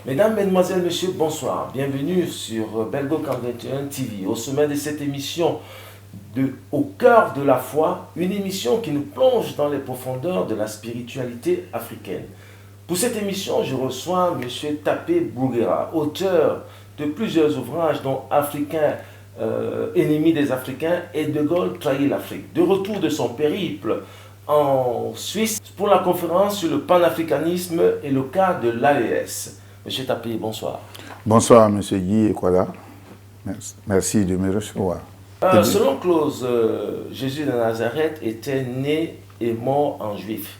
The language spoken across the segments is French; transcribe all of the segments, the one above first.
Mesdames, Mesdemoiselles, Messieurs, bonsoir. Bienvenue sur Belgo 41 TV. Au sommet de cette émission Au cœur de la foi, une émission qui nous plonge dans les profondeurs de la spiritualité africaine. Pour cette émission, je reçois M. Tapé Bruguera, auteur de plusieurs ouvrages dont Africain, ennemi des Africains et De Gaulle trahit l'Afrique. De retour de son périple en Suisse pour la conférence sur le panafricanisme et le cas de l'AES. Monsieur Tapé, bonsoir. Bonsoir, Monsieur Guy Ekwala. Merci de me recevoir. Selon Clause, Jésus de Nazareth était né et mort en juif.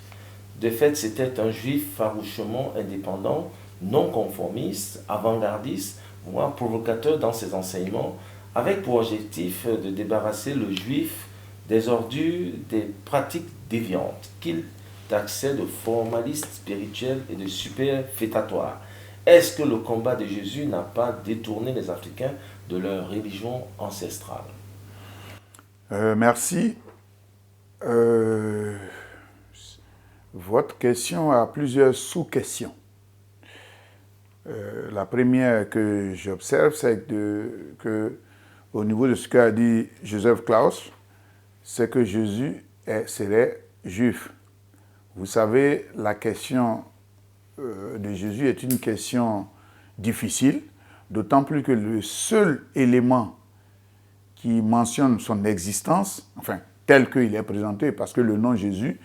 De fait, c'était un juif farouchement indépendant, non conformiste, avant-gardiste, voire provocateur dans ses enseignements, avec pour objectif de débarrasser le juif des ordures, des pratiques déviantes, qu'il taxait de formalistes spirituels et de superfétatoires. Est-ce que le combat de Jésus n'a pas détourné les Africains de leur religion ancestrale? Merci. Votre question a plusieurs sous-questions. La première que j'observe, c'est que au niveau de ce qu'a dit Joseph Klaus, c'est que Jésus serait juif. Vous savez, la question de Jésus est une question difficile, d'autant plus que le seul élément qui mentionne son existence, enfin, tel qu'il est présenté, parce que le nom Jésus,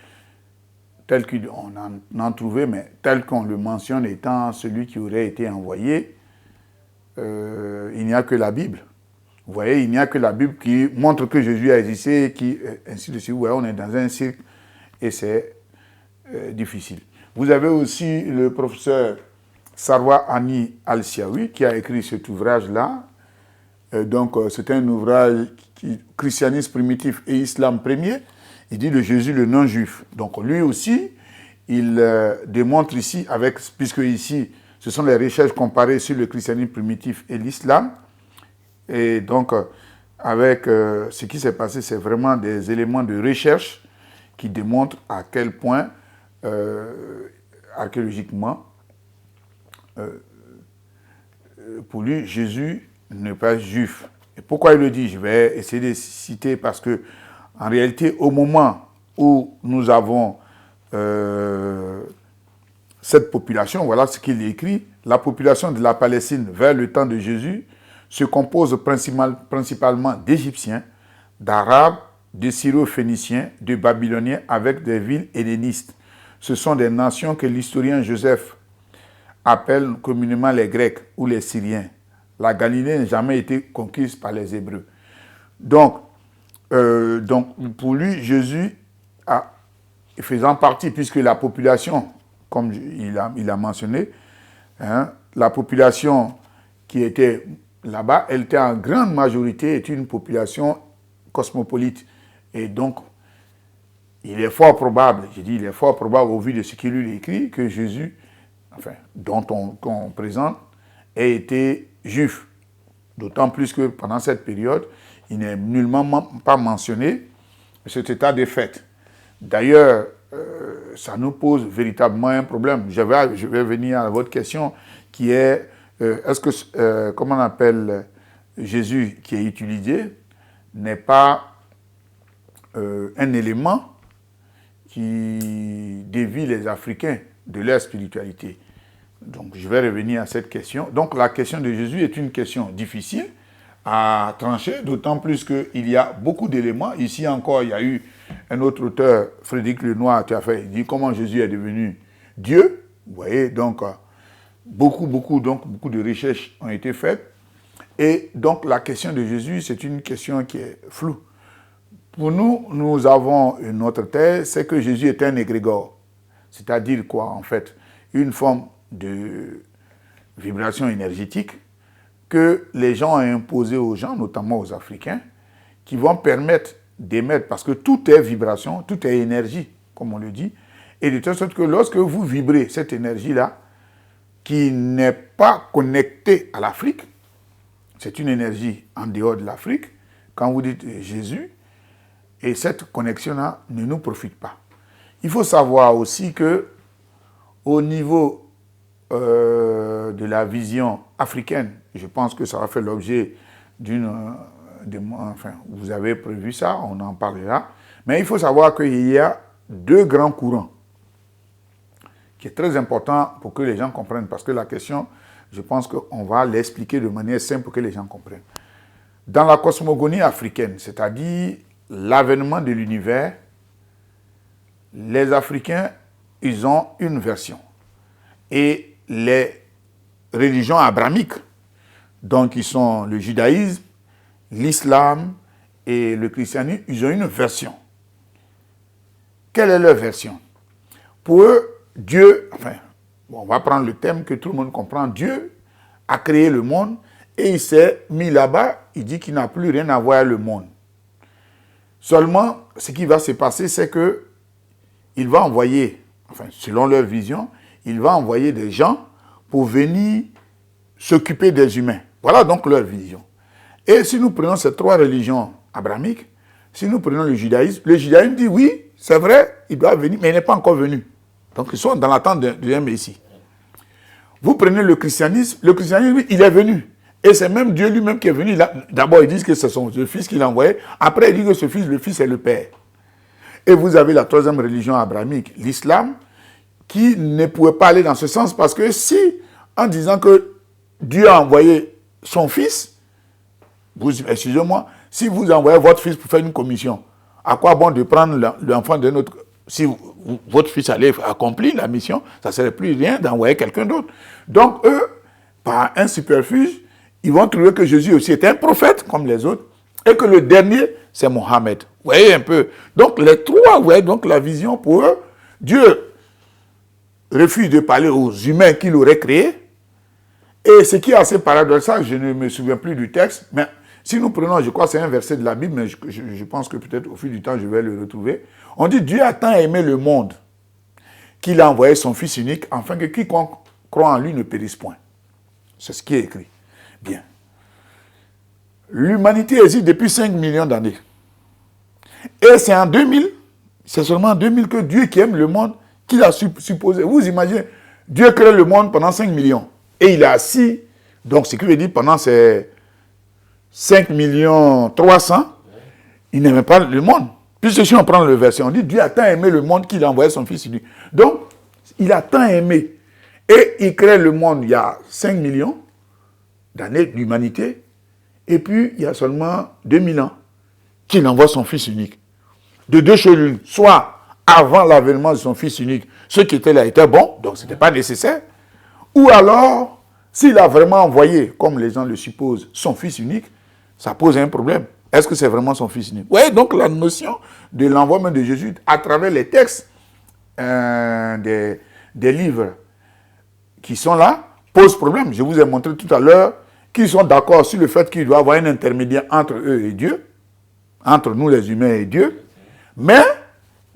tel qu'on en trouvait, mais tel qu'on le mentionne étant celui qui aurait été envoyé, il n'y a que la Bible. Vous voyez, il n'y a que la Bible qui montre que Jésus a existé, qui, ainsi de suite. Vous voyez, on est dans un cycle et c'est difficile. Vous avez aussi le professeur Sarwa Ani Al-Siawi qui a écrit cet ouvrage-là. C'est un ouvrage Christianisme primitif et Islam premier. Il dit le Jésus, le non-juif. Donc lui aussi, il démontre ici, puisque ici, ce sont les recherches comparées sur le christianisme primitif et l'islam. Et donc, avec ce qui s'est passé, c'est vraiment des éléments de recherche qui démontrent à quel point archéologiquement, pour lui, Jésus n'est pas juif. Et pourquoi il le dit? Je vais essayer de citer parce que, en réalité, au moment où nous avons cette population, voilà ce qu'il écrit, la population de la Palestine vers le temps de Jésus se compose principalement d'Égyptiens, d'Arabes, de Syro-Phéniciens, de Babyloniens avec des villes hellénistes. Ce sont des nations que l'historien Joseph appelle communément les Grecs ou les Syriens. La Galilée n'a jamais été conquise par les Hébreux. Donc pour lui, Jésus, faisant partie, puisque la population, comme il a mentionné, la population qui était là-bas, elle était en grande majorité est une population cosmopolite. Et donc, il est fort probable au vu de ce qu'il lui écrit, que Jésus, dont on présente, ait été juif. D'autant plus que pendant cette période, il n'est nullement pas mentionné cet état de fait. D'ailleurs, ça nous pose véritablement un problème. Je vais venir à votre question qui est, comment on appelle Jésus qui est utilisé, n'est pas un élément qui dévie les Africains de leur spiritualité. Donc, je vais revenir à cette question. Donc, la question de Jésus est une question difficile à trancher, d'autant plus qu'il y a beaucoup d'éléments. Ici encore, il y a eu un autre auteur, Frédéric Lenoir, qui a fait, il dit comment Jésus est devenu Dieu. Vous voyez, donc, beaucoup de recherches ont été faites. Et donc, la question de Jésus, c'est une question qui est floue. Pour nous, nous avons une autre thèse, c'est que Jésus est un égrégore. C'est-à-dire quoi, en fait? Une forme de vibrations énergétiques que les gens ont imposées aux gens, notamment aux Africains, qui vont permettre d'émettre, parce que tout est vibration, tout est énergie, comme on le dit, et de telle sorte que lorsque vous vibrez cette énergie-là, qui n'est pas connectée à l'Afrique, c'est une énergie en dehors de l'Afrique, quand vous dites Jésus, et cette connexion-là ne nous profite pas. Il faut savoir aussi que au niveau de la vision africaine, je pense que ça va faire l'objet enfin, vous avez prévu ça, on en parlera, mais il faut savoir qu'il y a deux grands courants qui est très important pour que les gens comprennent, parce que la question, je pense qu'on va l'expliquer de manière simple pour que les gens comprennent. Dans la cosmogonie africaine, c'est-à-dire l'avènement de l'univers, les Africains, ils ont une version. Et les religions abrahamiques, donc qui sont le judaïsme, l'islam et le christianisme, ils ont une version. Quelle est leur version? Pour eux, Dieu, enfin, on va prendre le thème que tout le monde comprend, Dieu a créé le monde et il s'est mis là-bas, il dit qu'il n'a plus rien à voir avec le monde. Seulement, ce qui va se passer, c'est que il va envoyer, enfin, selon leur vision, il va envoyer des gens pour venir s'occuper des humains. Voilà donc leur vision. Et si nous prenons ces trois religions abrahamiques, si nous prenons le judaïsme dit oui, c'est vrai, il doit venir, mais il n'est pas encore venu. Donc ils sont dans l'attente d'un Messie. Vous prenez le christianisme, il est venu. Et c'est même Dieu lui-même qui est venu. D'abord, ils disent que c'est son fils qui l'a envoyé. Après, il dit que ce fils, le fils est le père. Et vous avez la troisième religion abrahamique, l'islam, qui ne pouvait pas aller dans ce sens parce que si, en disant que Dieu a envoyé son fils, excusez-moi, si vous envoyez votre fils pour faire une commission, à quoi bon de prendre l'enfant d'un autre? Si votre fils allait accomplir la mission, ça ne serait plus rien d'envoyer quelqu'un d'autre. Donc eux, par un superfuge, ils vont trouver que Jésus aussi est un prophète comme les autres et que le dernier, c'est Mohammed. Vous voyez un peu. Donc les trois, vous voyez, donc la vision pour eux, Dieu refuse de parler aux humains qu'il aurait créés. Et ce qui est assez paradoxal, je ne me souviens plus du texte, mais si nous prenons, je crois que c'est un verset de la Bible, mais je pense que peut-être au fil du temps, je vais le retrouver. On dit, Dieu a tant aimé le monde qu'il a envoyé son Fils unique, afin que quiconque croit en lui ne périsse point. C'est ce qui est écrit. Bien. L'humanité existe depuis 5 millions d'années. Et c'est en 2000, c'est seulement en 2000 que Dieu qui aime le monde, qu'il a supposé. Vous imaginez, Dieu crée le monde pendant 5 millions. Et il est assis, donc ce qui veut dire pendant ces 5 millions 300, il n'aimait pas le monde. Puisque si on prend le verset, on dit Dieu a tant aimé le monde qu'il a envoyé son fils unique. Donc, il a tant aimé. Et il crée le monde il y a 5 millions d'années d'humanité. Et puis, il y a seulement 2000 ans qu'il envoie son fils unique. De deux choses l'une. Soit avant l'avènement de son fils unique, ceux qui étaient là étaient bons, donc ce n'était pas nécessaire. Ou alors, s'il a vraiment envoyé, comme les gens le supposent, son fils unique, ça pose un problème. Est-ce que c'est vraiment son fils unique? Oui, donc la notion de l'envoi de Jésus à travers les textes des livres qui sont là pose problème. Je vous ai montré tout à l'heure qu'ils sont d'accord sur le fait qu'il doit y avoir un intermédiaire entre eux et Dieu, entre nous les humains et Dieu, mais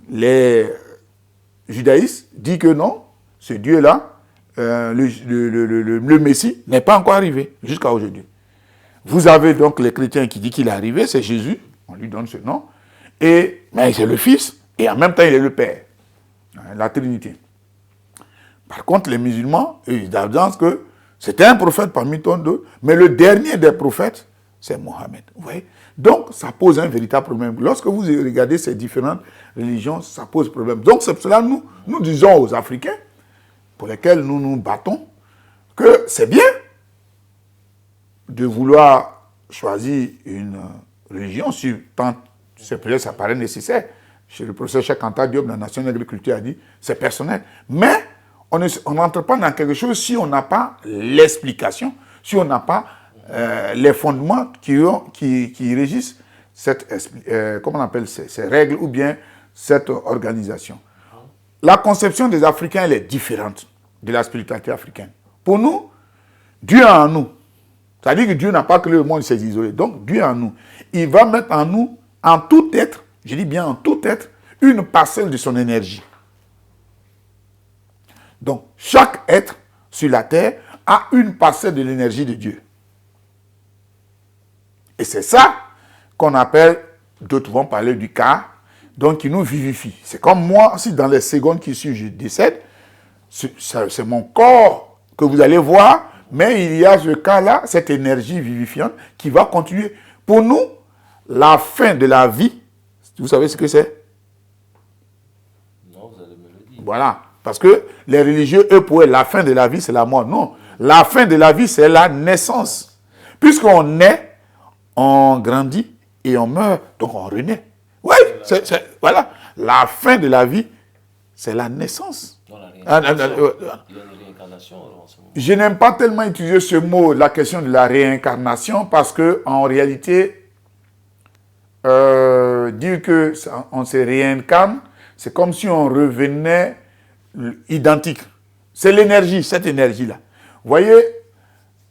les judaïstes disent que non, ce Dieu-là, le Messie n'est pas encore arrivé jusqu'à aujourd'hui. Vous avez donc les chrétiens qui disent qu'il est arrivé, c'est Jésus, on lui donne ce nom, mais c'est le Fils, et en même temps il est le Père, la Trinité. Par contre, les musulmans, ils disent que c'était un prophète parmi tant d'autres, mais le dernier des prophètes, c'est Mohammed. Vous voyez? Donc, ça pose un véritable problème. Lorsque vous regardez ces différentes religions, ça pose problème. Donc, c'est pour cela que nous disons aux Africains, pour lesquels nous nous battons, que c'est bien de vouloir choisir une religion, si tant ça paraît nécessaire. Chez le professeur Cheikh Anta Diop, la Nation de l'agriculture a dit, c'est personnel. Mais on n'entre pas dans quelque chose si on n'a pas l'explication, si on n'a pas les fondements qui régissent comment on appelle ces règles ou bien cette organisation. La conception des Africains, elle est différente. de la spiritualité africaine. Pour nous, Dieu est en nous. C'est-à-dire que Dieu n'a pas créé le monde, il s'est isolé. Donc, Dieu est en nous. Il va mettre en nous, en tout être, je dis bien en tout être, une parcelle de son énergie. Donc, chaque être sur la terre a une parcelle de l'énergie de Dieu. Et c'est ça qu'on appelle, d'autres vont parler du cas, donc qui nous vivifie. C'est comme moi, si dans les secondes qui suivent, je décède, c'est mon corps que vous allez voir, mais il y a ce cas-là, cette énergie vivifiante qui va continuer. Pour nous, la fin de la vie, vous savez ce que c'est? Non, vous allez me le dire. Voilà. Parce que les religieux, eux, pour eux, la fin de la vie, c'est la mort. Non. La fin de la vie, c'est la naissance. Puisqu'on naît, on grandit et on meurt, donc on renaît. Oui, voilà. La fin de la vie, c'est la naissance. Non, la réincarnation. Il y a une réincarnation en ce moment. Je n'aime pas tellement utiliser ce mot, la question de la réincarnation, parce que en réalité, dire qu'on se réincarne, c'est comme si on revenait identique. C'est l'énergie, cette énergie-là. Vous voyez,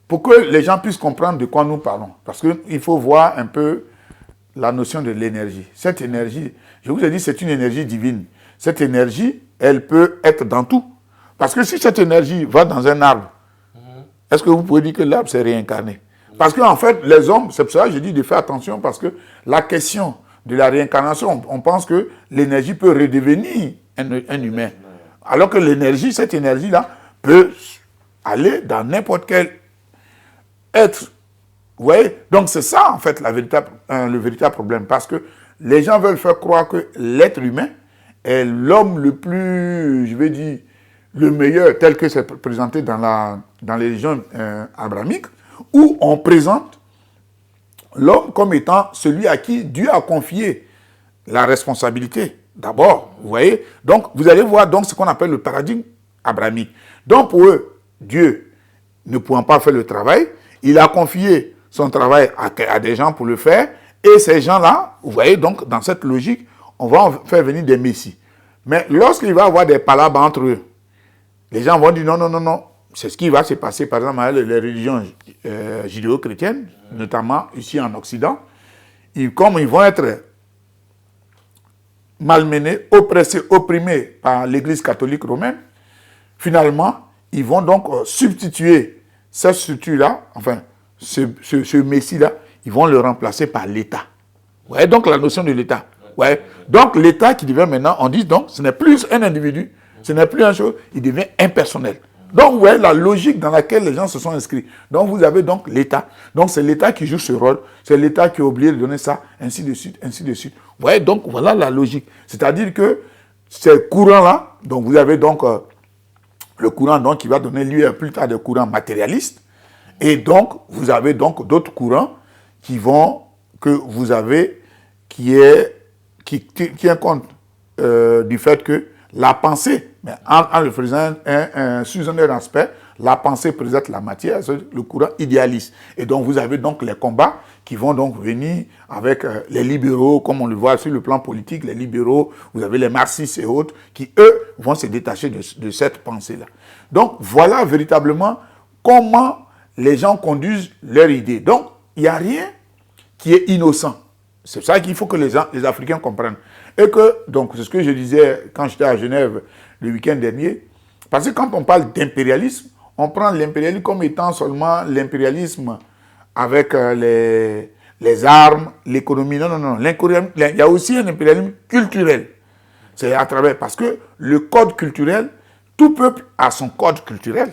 pour que les gens puissent comprendre de quoi nous parlons, parce qu'il faut voir un peu la notion de l'énergie. Cette énergie, je vous ai dit, c'est une énergie divine. Cette énergie, elle peut être dans tout. Parce que si cette énergie va dans un arbre, est-ce que vous pouvez dire que l'arbre s'est réincarné? Parce qu'en fait, les hommes, c'est pour ça que je dis de faire attention, parce que la question de la réincarnation, on pense que l'énergie peut redevenir un humain. Alors que l'énergie, cette énergie-là, peut aller dans n'importe quel être. Vous voyez? Donc c'est ça, en fait, le véritable problème. Parce que les gens veulent faire croire que l'être humain est l'homme le plus, je vais dire, le meilleur, tel que c'est présenté dans les religions abrahamiques, où on présente l'homme comme étant celui à qui Dieu a confié la responsabilité. D'abord, vous voyez? Donc, vous allez voir donc ce qu'on appelle le paradigme abrahamique. Donc, pour eux, Dieu ne pouvant pas faire le travail, il a confié son travail à des gens pour le faire. Et ces gens-là, vous voyez, donc, dans cette logique, on va en faire venir des messies. Mais lorsqu'il va y avoir des palabres entre eux, les gens vont dire non, non, non, non. C'est ce qui va se passer, par exemple, avec les religions judéo-chrétiennes, notamment ici en Occident. Comme ils vont être malmenés, oppressés, opprimés par l'Église catholique romaine, finalement, ils vont donc substituer cette structure-là, enfin, ce Messie-là, ils vont le remplacer par l'État. Vous voyez donc la notion de l'État. Ouais. Donc l'État qui devient maintenant, on dit donc, ce n'est plus un individu, ce n'est plus un chose, il devient impersonnel. Donc vous voyez la logique dans laquelle les gens se sont inscrits. Donc vous avez donc l'État. Donc c'est l'État qui joue ce rôle, c'est l'État qui est obligé de donner ça, ainsi de suite, ainsi de suite. Vous voyez donc voilà la logique. C'est-à-dire que ces courants-là, donc vous avez donc le courant donc, qui va donner lieu à plus tard des courants matérialistes. Et donc vous avez donc d'autres courants qui vont, que vous avez, qui tient compte du fait que la pensée, mais en le faisant sous un autre aspect, la pensée présente la matière, c'est le courant idéaliste. Et donc vous avez donc les combats qui vont donc venir avec les libéraux, comme on le voit sur le plan politique, les libéraux, vous avez les marxistes et autres, qui eux vont se détacher de cette pensée-là. Donc voilà véritablement comment les gens conduisent leur idée. Donc il n'y a rien qui est innocent. C'est ça qu'il faut que les Africains comprennent. Et que, donc, c'est ce que je disais quand j'étais à Genève le week-end dernier, parce que quand on parle d'impérialisme, on prend l'impérialisme comme étant seulement l'impérialisme avec les armes, l'économie. Non, non, non. Il y a aussi un impérialisme culturel. C'est à travers, parce que le code culturel, tout peuple a son code culturel.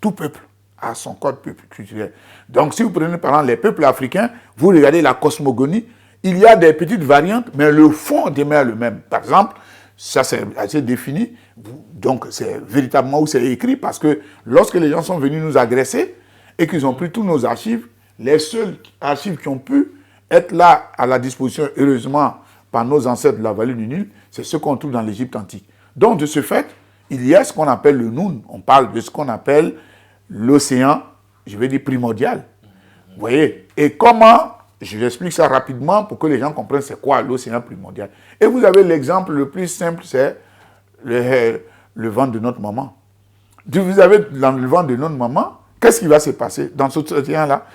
Tout peuple a son code culturel. Donc, si vous prenez par exemple les peuples africains, vous regardez la cosmogonie, il y a des petites variantes, mais le fond demeure le même. Par exemple, ça c'est assez défini, donc c'est véritablement où c'est écrit, parce que lorsque les gens sont venus nous agresser et qu'ils ont pris tous nos archives, les seules archives qui ont pu être là à la disposition, heureusement, par nos ancêtres de la vallée du Nil, c'est ce qu'on trouve dans l'Égypte antique. Donc, de ce fait, il y a ce qu'on appelle le Noun. On parle de ce qu'on appelle l'océan, je vais dire primordial. Vous voyez? Et comment, je vous explique ça rapidement pour que les gens comprennent c'est quoi l'océan primordial. Et vous avez l'exemple le plus simple, c'est le ventre de notre maman. Vous avez dans le ventre de notre maman, qu'est-ce qui va se passer dans ce océan-là?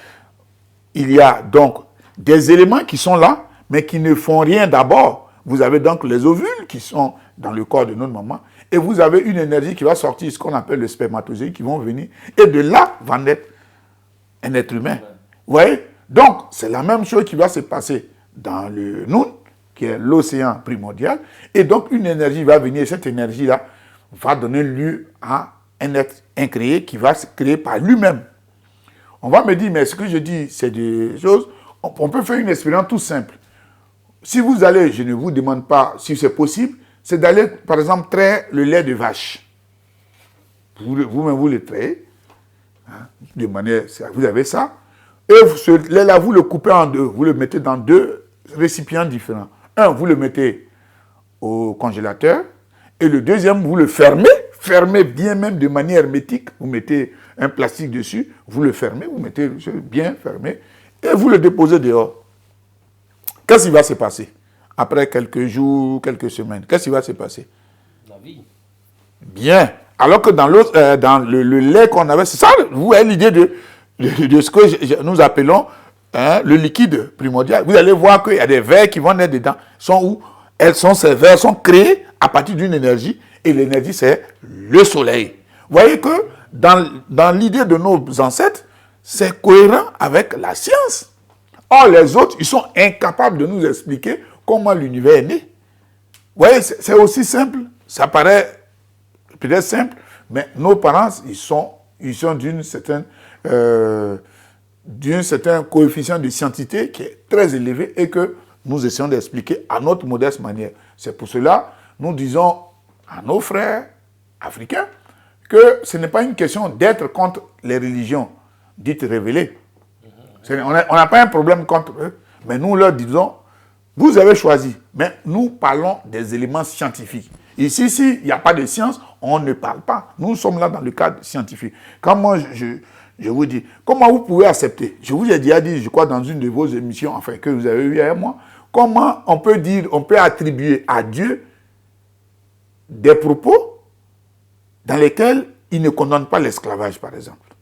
Il y a donc des éléments qui sont là, mais qui ne font rien d'abord. Vous avez donc les ovules qui sont dans le corps de notre maman, et vous avez une énergie qui va sortir, ce qu'on appelle le spermatozoïde, qui vont venir, et de là va naître un être humain. Vous voyez? Donc, c'est la même chose qui va se passer dans le Noun, qui est l'océan primordial, et donc une énergie va venir, et cette énergie-là va donner lieu à un être incréé qui va se créer par lui-même. On va me dire, mais ce que je dis, c'est des choses, on peut faire une expérience tout simple. Si vous allez, je ne vous demande pas si c'est possible, c'est d'aller, par exemple, traire le lait de vache. Vous-même, vous le trayez, hein, de manière, vous avez ça, et ce lait-là, vous le coupez en deux, vous le mettez dans deux récipients différents. Un, vous le mettez au congélateur, et le deuxième, vous le fermez bien même de manière hermétique, vous mettez un plastique dessus, vous le fermez, vous mettez bien fermé, et vous le déposez dehors. Qu'est-ce qui va se passer? Après quelques jours, quelques semaines, qu'est-ce qui va se passer? La vie. Bien. Alors que dans le lait qu'on avait, c'est ça, vous voyez l'idée de ce que nous appelons le liquide primordial. Vous allez voir qu'il y a des vers qui vont naître dedans. Ces vers sont créés à partir d'une énergie, et l'énergie, c'est le soleil. Vous voyez que dans l'idée de nos ancêtres, c'est cohérent avec la science. Or, les autres, ils sont incapables de nous expliquer comment l'univers est né. Vous voyez, c'est aussi simple. Ça paraît peut-être simple, mais nos parents, ils sont d'un certain coefficient de scientifique qui est très élevé et que nous essayons d'expliquer à notre modeste manière. C'est pour cela que nous disons à nos frères africains que ce n'est pas une question d'être contre les religions dites révélées. On n'a pas un problème contre eux, mais nous leur disons, vous avez choisi, mais nous parlons des éléments scientifiques. Ici, s'il n'y a pas de science, on ne parle pas. Nous sommes là dans le cadre scientifique. Quand moi, je vous dis, comment vous pouvez accepter? Je vous ai déjà dit, je crois, dans une de vos émissions, enfin, que vous avez eues avec moi, comment on peut attribuer à Dieu des propos dans lesquels il ne condamne pas l'esclavage, par exemple.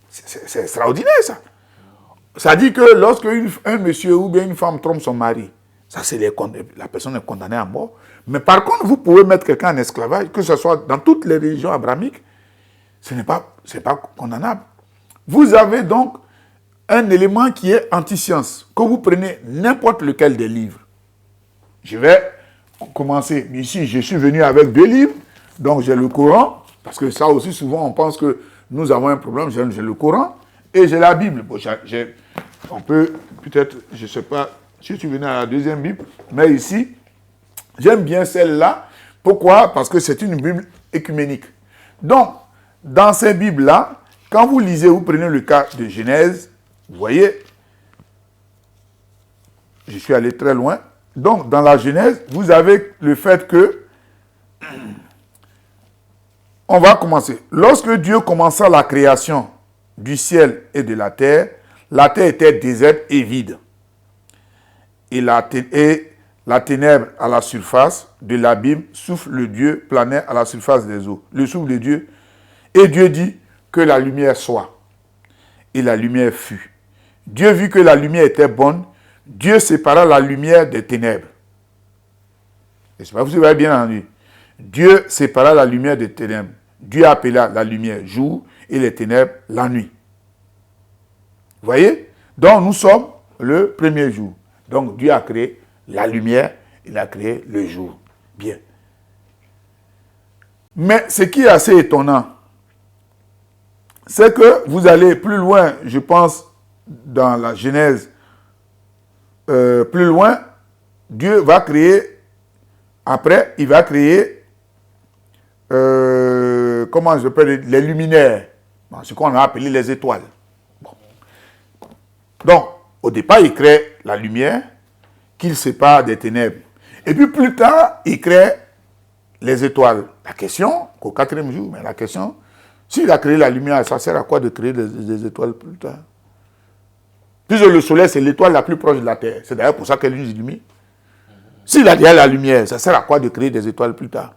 C'est extraordinaire, ça. Ça dit que lorsque un monsieur ou bien une femme trompe son mari, ça c'est la personne est condamnée à mort. Mais par contre, vous pouvez mettre quelqu'un en esclavage, que ce soit dans toutes les religions abrahamiques, ce n'est pas condamnable. Vous avez donc un élément qui est anti-science. Que vous prenez n'importe lequel des livres. Je vais commencer. Ici, je suis venu avec 2 livres. Donc j'ai le Coran, parce que ça aussi souvent on pense que nous avons un problème. J'ai le Coran et j'ai la Bible. Bon, on peut peut-être, je ne sais pas si tu venais à la 2e Bible, mais ici, j'aime bien celle-là. Pourquoi? Parce que c'est une Bible écuménique. Donc, dans ces Bibles-là, quand vous lisez, vous prenez le cas de Genèse, vous voyez, je suis allé très loin. Donc, dans la Genèse, vous avez le fait que, on va commencer. Lorsque Dieu commença la création du ciel et de la terre était déserte et vide. Et la ténèbre à la surface de l'abîme, souffle de Dieu planait à la surface des eaux. Le souffle de Dieu. Et Dieu dit que la lumière soit. Et la lumière fut. Dieu vit que la lumière était bonne. Dieu sépara la lumière des ténèbres. Est-ce que vous avez bien entendu? Dieu sépara la lumière des ténèbres. Dieu appela la lumière jour et les ténèbres la nuit. Vous voyez? Donc nous sommes le premier jour. Donc Dieu a créé la lumière, il a créé le jour. Bien. Mais ce qui est assez étonnant, c'est que vous allez plus loin, je pense, dans la Genèse, plus loin, Dieu va créer, après, il va créer, comment je peux dire, les luminaires, ce qu'on a appelé les étoiles. Bon. Donc, au départ, il crée la lumière qu'il sépare des ténèbres. Et puis plus tard, il crée les étoiles. La question, qu'au 4e jour, mais la question, s'il a créé la lumière, ça sert à quoi de créer des étoiles plus tard? Puisque le soleil, c'est l'étoile la plus proche de la Terre. C'est d'ailleurs pour ça qu'elle nous illumine. S'il a déjà la lumière, ça sert à quoi de créer des étoiles plus tard?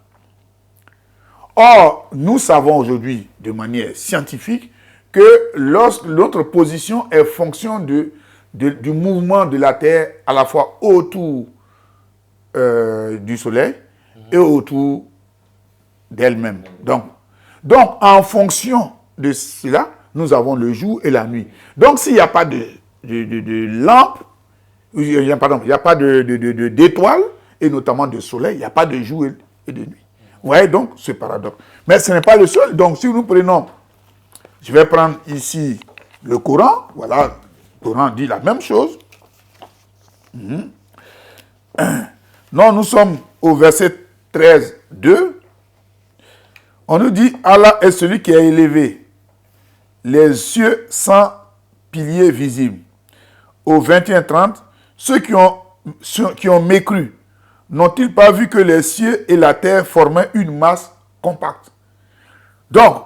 Or, nous savons aujourd'hui, de manière scientifique, que notre position est fonction du mouvement de la Terre à la fois autour du Soleil et autour d'elle-même. Donc, en fonction de cela, nous avons le jour et la nuit. Donc, s'il n'y a pas de lampe, il n'y a pas d'étoiles, et notamment de soleil, il n'y a pas de jour et de nuit. Vous voyez donc ce paradoxe. Mais ce n'est pas le seul. Donc, si nous prenons, je vais prendre ici le Coran. Voilà, le Coran dit la même chose. Non, nous sommes au verset 13, 2. On nous dit, Allah est celui qui a élevé les cieux sans piliers visibles. Au 21-30, ceux qui ont mécru, n'ont-ils pas vu que les cieux et la terre formaient une masse compacte? Donc,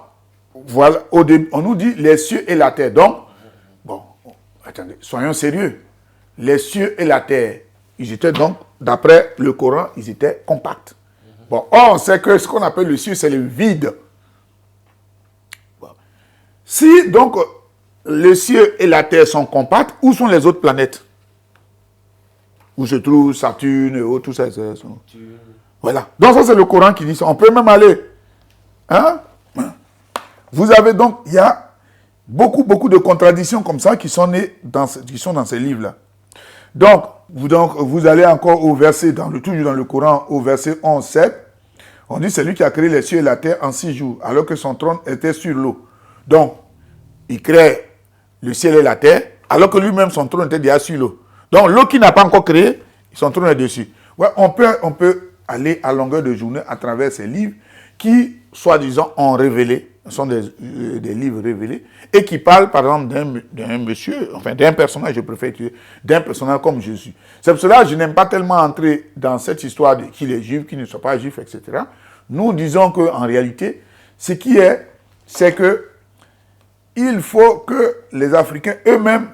voilà, on nous dit les cieux et la terre. Donc, bon, attendez, soyons sérieux. Les cieux et la terre, ils étaient donc, d'après le Coran, ils étaient compacts. Bon, or, on sait que ce qu'on appelle le ciel, c'est le vide. Bon. Si, donc, les cieux et la terre sont compacts, où sont les autres planètes? Où se trouve Saturne et tout ça. Voilà. Donc, ça, c'est le Coran qui dit ça. On peut même aller. Hein? Vous avez donc, il y a beaucoup de contradictions comme ça qui sont nées dans ces livres-là. Donc, vous allez encore au verset, toujours dans le Coran, au verset 11, 7. On dit, c'est lui qui a créé les cieux et la terre en 6 jours, alors que son trône était sur l'eau. Donc, il crée le ciel et la terre, alors que lui-même, son trône était déjà sur l'eau. Donc, l'eau qui n'a pas encore créé, son trône est dessus. Ouais, on peut aller à longueur de journée à travers ces livres qui, soi-disant, ont révélé, sont des livres révélés, et qui parlent, par exemple, d'un monsieur, enfin, d'un personnage, je préfère dire, d'un personnage comme Jésus. C'est pour cela que je n'aime pas tellement entrer dans cette histoire de qu'il est juif, qu'il ne soit pas juif, etc. Nous disons qu'en réalité, ce qui est, c'est que il faut que les Africains eux-mêmes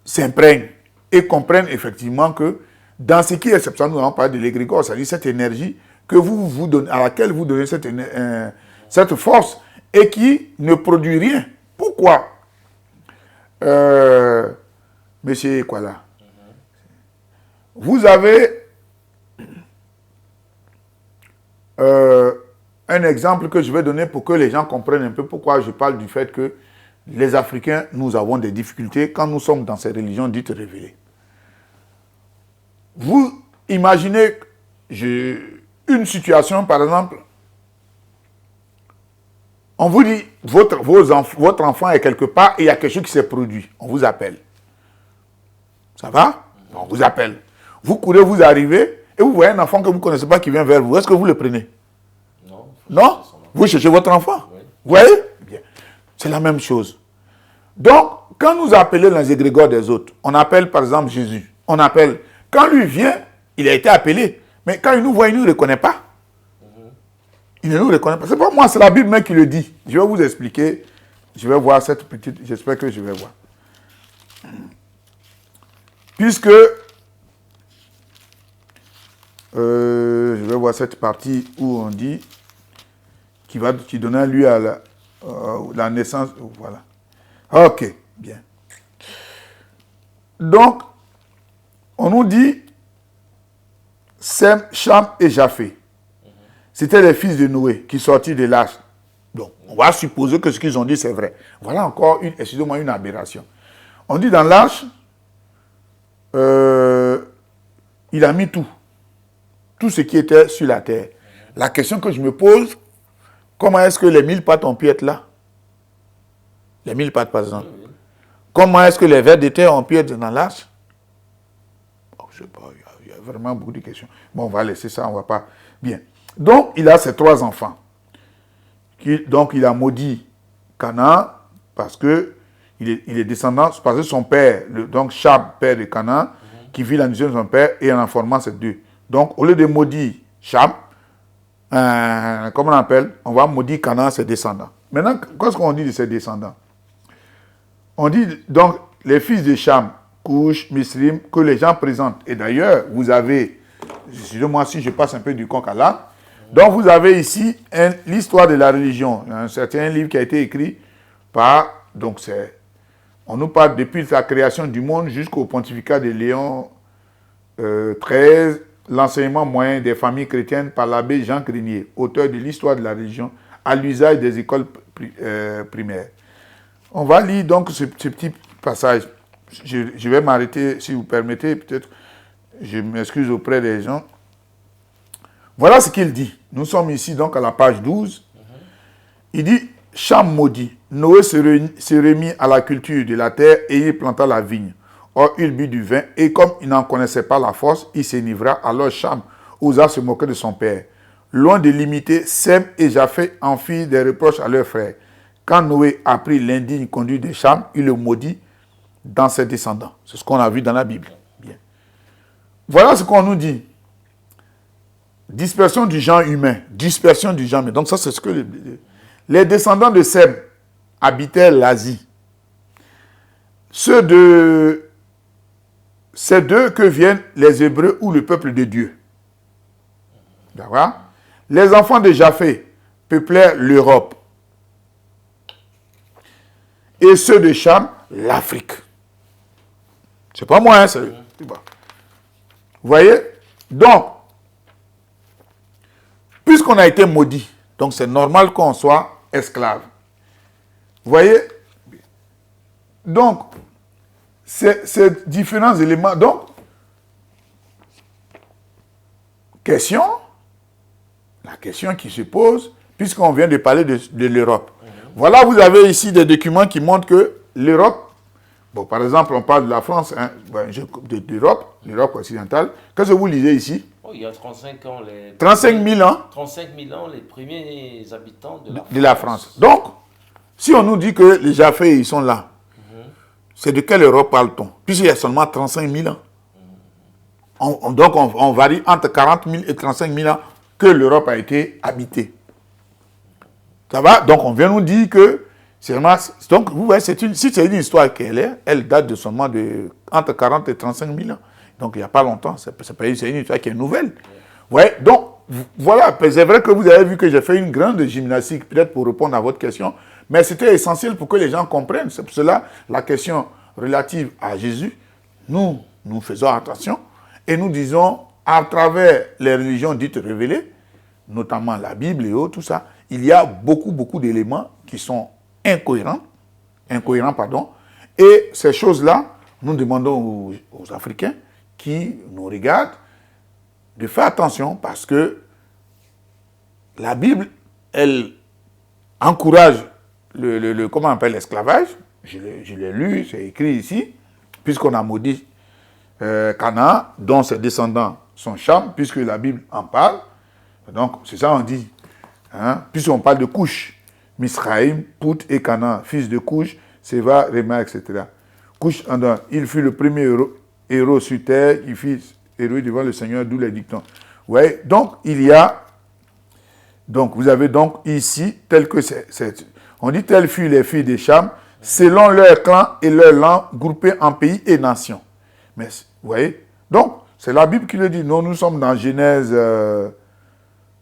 s'imprègnent et comprennent effectivement que dans ce qui est, c'est pour ça que nous allons parler de l'égrégore, c'est-à-dire cette énergie que vous donnez, à laquelle vous donnez cette force et qui ne produit rien. Pourquoi Monsieur Kwala, vous avez un exemple que je vais donner pour que les gens comprennent un peu pourquoi je parle du fait que les Africains, nous avons des difficultés quand nous sommes dans ces religions dites révélées. Vous imaginez une situation, par exemple, on vous dit, votre enfant est quelque part et il y a quelque chose qui s'est produit. On vous appelle. Ça va? On vous appelle. Vous courez, vous arrivez et vous voyez un enfant que vous ne connaissez pas qui vient vers vous. Est-ce que vous le prenez? Non. Non? Vous cherchez votre enfant. Oui. Vous voyez? Bien. C'est la même chose. Donc, quand nous appelons les égrégores des autres, on appelle par exemple Jésus. On appelle. Quand lui vient, il a été appelé. Mais quand il nous voit, il ne nous reconnaît pas. Il ne nous reconnaît pas. C'est pas moi, c'est la Bible même qui le dit. Je vais vous expliquer. Je vais voir cette petite... J'espère que je vais voir. Puisque... je vais voir cette partie où on dit qui donnait lieu à la naissance. Voilà. Ok, bien. Donc, on nous dit Sem, Cham et Japheth. C'était les fils de Noé qui sortirent de l'arche. Donc, on va supposer que ce qu'ils ont dit, c'est vrai. Voilà encore une aberration. On dit dans l'arche, il a mis tout ce qui était sur la terre. La question que je me pose, comment est-ce que les 1000 pattes ont pu être là? Les 1000 pattes, par exemple. Comment est-ce que les vers de terre ont pu être dans l'arche? Oh, je ne sais pas, il y a vraiment beaucoup de questions. Bon, on va laisser ça, on ne va pas... Bien. Donc, il a ses 3 enfants. Donc, il a maudit Canaan parce que il est descendant, parce que son père, donc Chab, père de Canaan, qui vit la mission de son père, et en formant ces 2. Donc, au lieu de maudire Chab, comment on appelle? On va maudire Canaan, ses descendants. Maintenant, qu'est-ce qu'on dit de ses descendants? On dit donc les fils de Cham, Couche, Misrim, que les gens présentent. Et d'ailleurs, vous avez, excusez-moi si je passe un peu du coq à l'âne, Donc vous avez ici l'histoire de la religion, un certain livre qui a été écrit par, donc on nous parle depuis la création du monde jusqu'au pontificat de Léon XIII, l'enseignement moyen des familles chrétiennes par l'abbé Jean Grenier, auteur de l'histoire de la religion à l'usage des écoles primaires. On va lire donc ce petit passage. Je vais m'arrêter, si vous permettez, peut-être, je m'excuse auprès des gens. Voilà ce qu'il dit. Nous sommes ici donc à la page 12. Il dit, Cham maudit, Noé se remit à la culture de la terre et il planta la vigne. Or, il but du vin, et comme il n'en connaissait pas la force, il s'enivra. Alors Cham osa se moquer de son père. Loin de l'imiter, Sem et Japheth en firent des reproches à leurs frères. Quand Noé apprit l'indigne conduite de Cham, il le maudit dans ses descendants. C'est ce qu'on a vu dans la Bible. Bien. Voilà ce qu'on nous dit. Dispersion du genre humain. Dispersion du genre humain. Donc ça, c'est ce que les descendants de Sem habitaient l'Asie. C'est d'eux que viennent les Hébreux ou le peuple de Dieu. D'accord? Les enfants de Japheth peuplèrent l'Europe. Et ceux de Cham, l'Afrique. C'est pas moi, hein, c'est... Vous voyez? Donc, puisqu'on a été maudit, donc c'est normal qu'on soit esclave. Vous voyez? Donc, ces différents éléments. Donc, la question qui se pose, puisqu'on vient de parler de l'Europe. Voilà, vous avez ici des documents qui montrent que l'Europe, bon, par exemple, on parle de la France, hein, l'Europe occidentale. Qu'est-ce que vous lisez ici? Oh, il y a 35 ans. 35 000 ans? 35 000 ans, les premiers habitants de la France. Donc, si on nous dit que les Japheth, ils sont là, c'est de quelle Europe parle-t-on? Puisqu'il y a seulement 35 000 ans. Donc, on varie entre 40 000 et 35 000 ans que l'Europe a été habitée. Ça va? Donc, on vient nous dire que c'est vraiment... Donc, vous voyez, si c'est une histoire elle date de seulement entre 40 et 35 000 ans. Donc, il n'y a pas longtemps. C'est une histoire qui est nouvelle. Vous voyez? Donc, voilà. C'est vrai que vous avez vu que j'ai fait une grande gymnastique, peut-être pour répondre à votre question. Mais c'était essentiel pour que les gens comprennent. C'est pour cela, la question relative à Jésus, nous faisons attention. Et nous disons, à travers les religions dites révélées, notamment la Bible et autres, tout ça, il y a beaucoup d'éléments qui sont incohérents, et ces choses-là, nous demandons aux Africains qui nous regardent de faire attention parce que la Bible, elle encourage comment on appelle l'esclavage. Je l'ai lu, c'est écrit ici, puisqu'on a maudit Canaan, dont ses descendants sont Cham, puisque la Bible en parle. Donc, c'est ça on dit. Hein? Puisqu'on parle de Couche, Misraïm, Pout et Canaan, fils de Couche, Séva, Réma, etc. Couche, il fut le premier héros sur terre, il fut héros devant le Seigneur, d'où les dictons. Ouais, donc, vous avez donc ici, tel que on dit, tels furent les filles de Cham, selon leur clan et leur langue, groupés en pays et nations. Mais, vous voyez, donc, c'est la Bible qui le dit. Nous sommes dans Genèse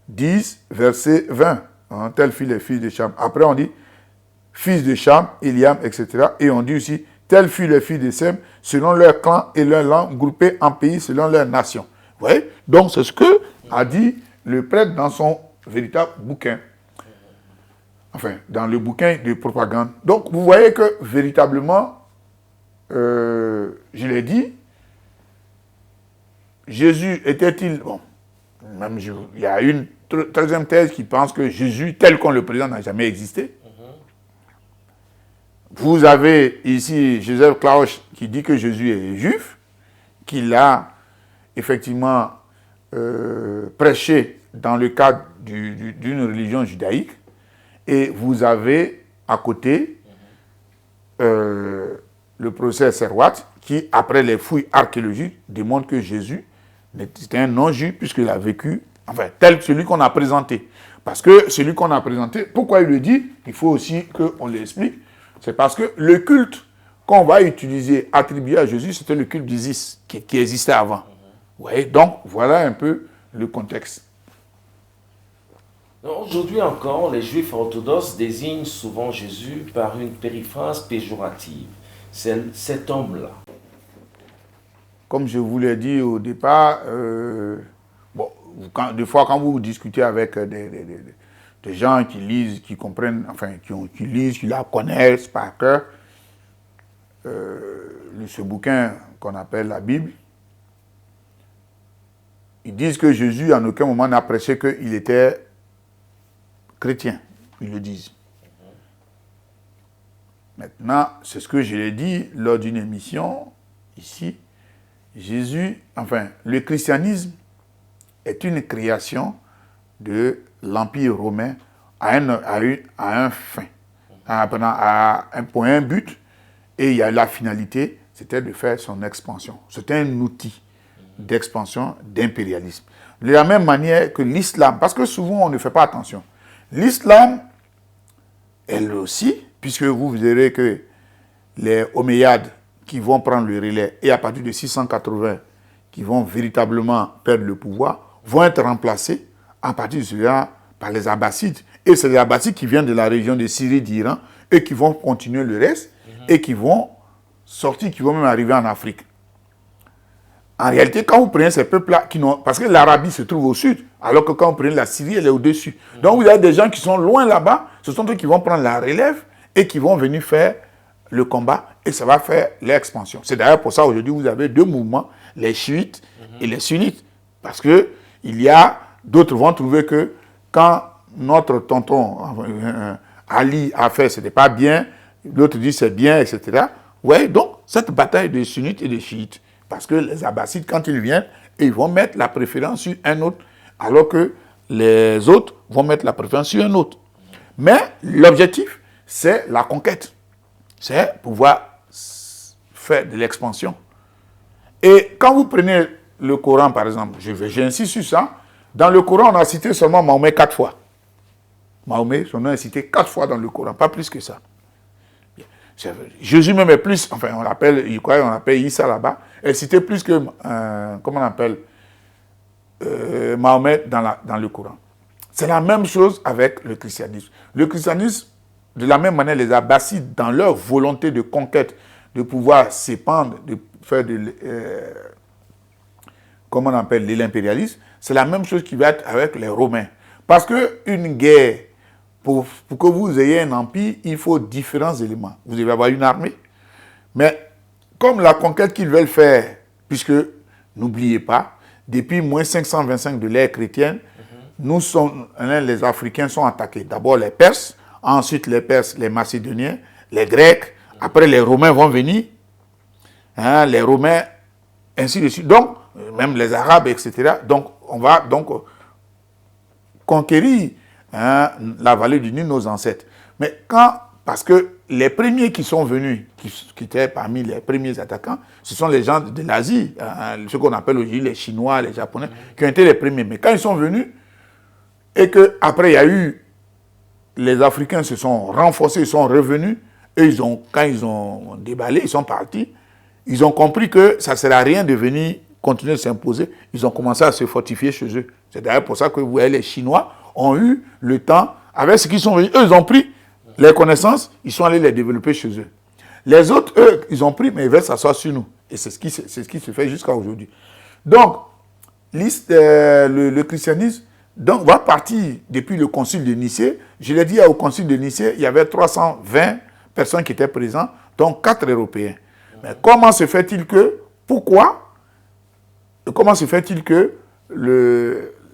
10, verset 20. Hein, tels furent les fils de Cham. Après, on dit, fils de Cham, Eliam, etc. Et on dit aussi, tels furent les filles de Sem, selon leur clan et leur langue, groupés en pays selon leur nation. Vous voyez? Donc, c'est ce que a dit le prêtre dans son véritable bouquin. Enfin, dans le bouquin de propagande. Donc, vous voyez que, véritablement, je l'ai dit, Jésus était-il... Bon, même il y a une troisième thèse qui pense que Jésus, tel qu'on le présente, n'a jamais existé. Vous avez ici Joseph Klaus qui dit que Jésus est juif, qu'il a effectivement prêché dans le cadre d'une religion judaïque. Et vous avez à côté le professeur Serwatt qui, après les fouilles archéologiques, démontre que Jésus était un non-juif puisqu'il a vécu, enfin, tel celui qu'on a présenté. Parce que celui qu'on a présenté, pourquoi il le dit? Il faut aussi qu'on l'explique. C'est parce que le culte qu'on va utiliser, attribué à Jésus, c'était le culte d'Isis qui existait avant. Vous voyez? Donc, voilà un peu le contexte. Aujourd'hui encore, les Juifs orthodoxes désignent souvent Jésus par une périphrase péjorative. C'est cet homme-là. Comme je vous l'ai dit au départ, bon, des fois quand vous discutez avec des gens qui lisent, qui comprennent, enfin qui lisent, qui la connaissent par cœur, ce bouquin qu'on appelle la Bible, ils disent que Jésus en aucun moment n'a prêché qu'il était chrétien, ils le disent. Maintenant, c'est ce que je l'ai dit lors d'une émission ici. Jésus, enfin, le christianisme est une création de l'Empire romain à un fin, pour un but, et il y a la finalité, c'était de faire son expansion. C'était un outil d'expansion, d'impérialisme. De la même manière que l'islam, parce que souvent on ne fait pas attention. L'islam, elle aussi, puisque vous verrez que les Omeyyades qui vont prendre le relais, et à partir de 680, qui vont véritablement perdre le pouvoir, vont être remplacés à partir de cela par les Abbassides. Et c'est les Abbassides qui viennent de la région de Syrie, d'Iran, et qui vont continuer le reste, et qui vont sortir, qui vont même arriver en Afrique. En réalité, quand vous prenez ces peuples-là, parce que l'Arabie se trouve au sud, alors que quand vous prenez la Syrie, elle est au-dessus. Donc vous avez des gens qui sont loin là-bas, ce sont eux qui vont prendre la relève et qui vont venir faire le combat, et ça va faire l'expansion. C'est d'ailleurs pour ça aujourd'hui vous avez deux mouvements, les chiites et les sunnites. Parce que d'autres vont trouver que quand notre tonton Ali a fait, ce n'était pas bien, l'autre dit c'est bien, etc. Ouais, donc cette bataille de sunnites et de chiites, parce que les Abbassides, quand ils viennent, ils vont mettre la préférence sur un autre, alors que les autres vont mettre la préférence sur un autre. Mais l'objectif, c'est la conquête. C'est pouvoir faire de l'expansion. Et quand vous prenez le Coran, par exemple, j'insiste sur ça, dans le Coran, on a cité seulement Mahomet 4 fois. Mahomet, son nom est cité 4 fois dans le Coran, pas plus que ça. Jésus même est plus, enfin on l'appelle Issa là-bas, est cité plus que, comment on appelle, Mahomet dans le Coran. C'est la même chose avec le christianisme. Le christianisme, de la même manière, les Abbassides, dans leur volonté de conquête, de pouvoir s'épandre, de faire comment on appelle, l'impérialisme, c'est la même chose qui va être avec les Romains. Parce qu'une guerre, pour que vous ayez un empire, il faut différents éléments. Vous devez avoir une armée. Mais comme la conquête qu'ils veulent faire, puisque, n'oubliez pas, depuis moins 525 de l'ère chrétienne, les Africains sont attaqués. D'abord les Perses, ensuite les Perses, les Macédoniens, les Grecs, après les Romains vont venir, les Romains, ainsi de suite. Donc, même les Arabes, etc. Donc, on va donc conquérir la vallée du Nil, nos ancêtres. Mais parce que les premiers qui sont venus, qui étaient parmi les premiers attaquants, ce sont les gens de l'Asie, ce qu'on appelle aujourd'hui les Chinois, les Japonais, qui ont été les premiers. Mais quand ils sont venus, et qu'après il y a eu, les Africains se sont renforcés, ils sont revenus, et quand ils ont déballé, ils sont partis, ils ont compris que ça ne sert à rien de venir continuer de s'imposer, ils ont commencé à se fortifier chez eux. C'est d'ailleurs pour ça que vous voyez, les Chinois ont eu le temps, avec ce qu'ils sont venus, eux ils ont pris les connaissances, ils sont allés les développer chez eux. Les autres, eux, ils ont pris, mais ils veulent s'asseoir sur nous. Et c'est ce qui se fait jusqu'à aujourd'hui. Donc, le christianisme va partir depuis le concile de Nicée. Je l'ai dit, au concile de Nicée, il y avait 320 personnes qui étaient présentes, dont 4 Européens. Mais comment se fait-il que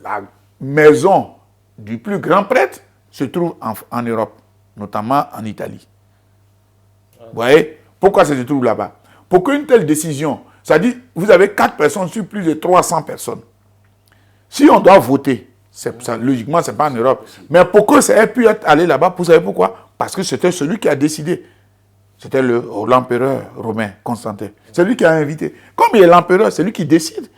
la maison du plus grand prêtre se trouve en Europe, notamment en Italie? Vous voyez? Pourquoi ça se trouve là-bas? Pour qu'une telle décision, c'est-à-dire, vous avez 4 personnes sur plus de 300 personnes. Si on doit voter, logiquement, ce n'est pas en Europe. Mais pour que ça ait pu être allé là-bas, vous savez pourquoi? Parce que c'était celui qui a décidé. C'était l'empereur romain, Constantin. C'est lui qui a invité. Comme il est l'empereur, c'est lui qui décide.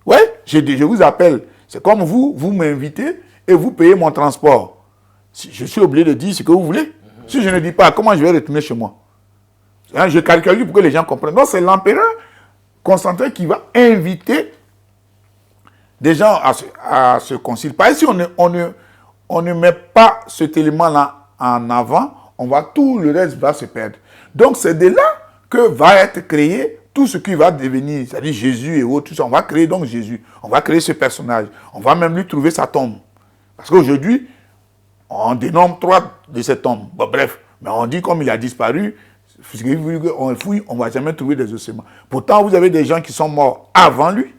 Ouais, je vous appelle. C'est comme vous m'invitez et vous payez mon transport. Je suis obligé de dire ce que vous voulez. Si je ne dis pas, comment je vais retourner chez moi? Je calcule pour que les gens comprennent. Donc c'est l'empereur Constantin qui va inviter des gens à ce concile. Pas si on ne met pas cet élément-là en avant, tout le reste va se perdre. Donc c'est de là que va être créé tout ce qui va devenir, c'est-à-dire Jésus et autres, tout ça. On va créer donc Jésus, on va créer ce personnage, on va même lui trouver sa tombe. Parce qu'aujourd'hui, on dénomme 3 de ces tombes. Bon, bref, mais on dit comme il a disparu, on fouille, on ne va jamais trouver des ossements. Pourtant, vous avez des gens qui sont morts avant lui,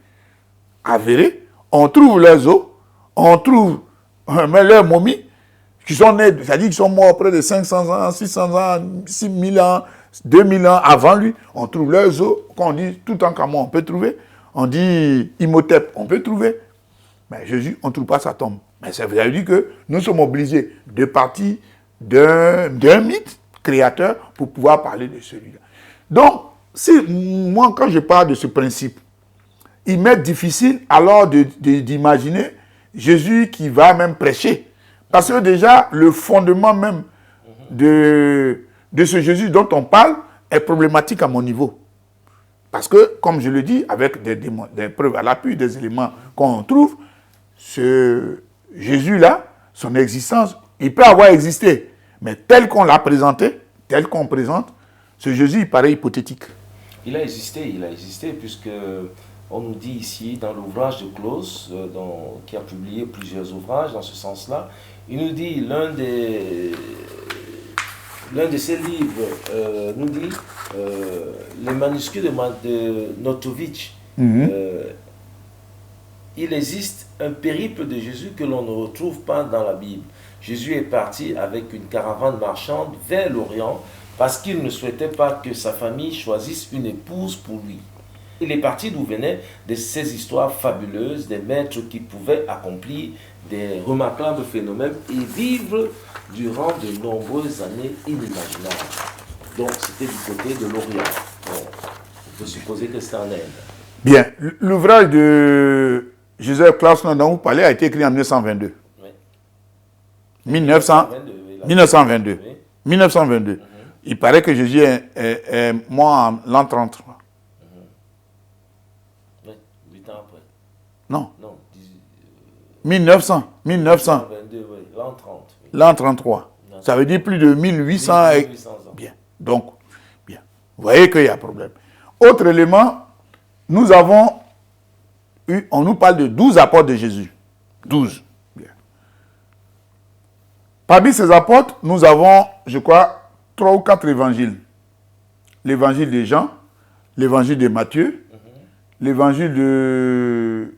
avérés, on trouve leurs os, on trouve leurs momies, qui sont nés, c'est-à-dire qu'ils sont morts près de 500 ans, 600 ans, 6000 ans, 2000 ans avant lui. On trouve leurs os, quand on dit tout en Cameroun, on peut trouver. On dit Imhotep, on peut trouver. Mais Jésus, on ne trouve pas sa tombe. Mais ça veut dire que nous sommes obligés de partir d'un mythe créateur pour pouvoir parler de celui-là. Donc, moi, quand je parle de ce principe, il m'est difficile alors d'imaginer Jésus qui va même prêcher. Parce que déjà, le fondement même de ce Jésus dont on parle est problématique à mon niveau. Parce que, comme je le dis, avec des preuves à l'appui, des éléments qu'on trouve, ce Jésus-là, son existence, il peut avoir existé. Mais tel qu'on l'a présenté, tel qu'on présente, ce Jésus, il paraît hypothétique. Il a existé, puisque on nous dit ici, dans l'ouvrage de Claus, qui a publié plusieurs ouvrages dans ce sens-là, il nous dit, l'un de ses livres nous dit, les manuscrits de Notovitch, il existe un périple de Jésus que l'on ne retrouve pas dans la Bible. Jésus est parti avec une caravane marchande vers l'Orient parce qu'il ne souhaitait pas que sa famille choisisse une épouse pour lui. Il est parti d'où venaient de ces histoires fabuleuses, des maîtres qui pouvaient accomplir des remarquables phénomènes et vivre durant de nombreuses années inimaginables. Donc c'était du côté de l'Orient. Bon, on peut supposer que c'est en Inde. Bien, l'ouvrage de Joseph Claus dont vous parlez a été écrit en 1922. Oui. 1922. Oui. 1922. Il paraît que Jésus est mort en l'an 33. 8 ans après. Non. 1900. 1922, oui. L'an 30. Oui. L'an 33. Ça veut dire plus de 1800. 1800 ans. Bien. Donc, bien. Vous voyez qu'il y a problème. Autre élément, on nous parle de 12 apôtres de Jésus. 12. Bien. Parmi ces apôtres, nous avons, je crois, 3 ou 4 évangiles. L'évangile de Jean, l'évangile de Matthieu, l'évangile de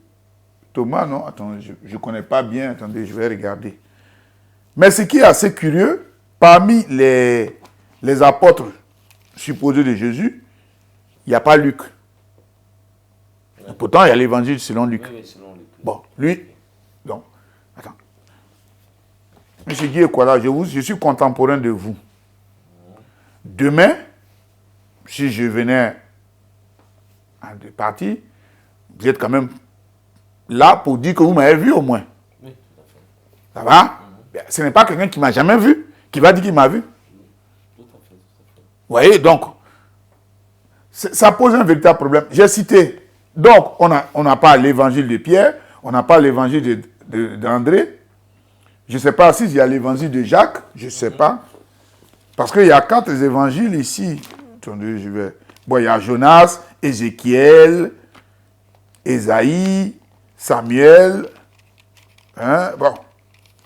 Thomas, non, attends, je ne connais pas bien, attendez, je vais regarder. Mais ce qui est assez curieux, parmi les apôtres supposés de Jésus, il n'y a pas Luc. Pourtant, il y a l'évangile selon Luc. Oui, selon Luc. Bon, lui, donc, attends. Monsieur Guy Ekwala, je suis contemporain de vous. Demain, si je venais à des parties, vous êtes quand même là pour dire que vous m'avez vu au moins. Oui, tout à fait. Ça va? Ce n'est pas quelqu'un qui ne m'a jamais vu, qui va dire qu'il m'a vu. Tout à fait. Vous voyez, donc, ça pose un véritable problème. J'ai cité, donc, on n'a pas l'évangile de Pierre, on n'a pas l'évangile d'André. Je ne sais pas s'il y a l'évangile de Jacques, je ne sais pas. Parce qu'il y a 4 évangiles ici. Attendez, bon, il y a Jonas, Ézéchiel, Ésaïe, Samuel. Bon,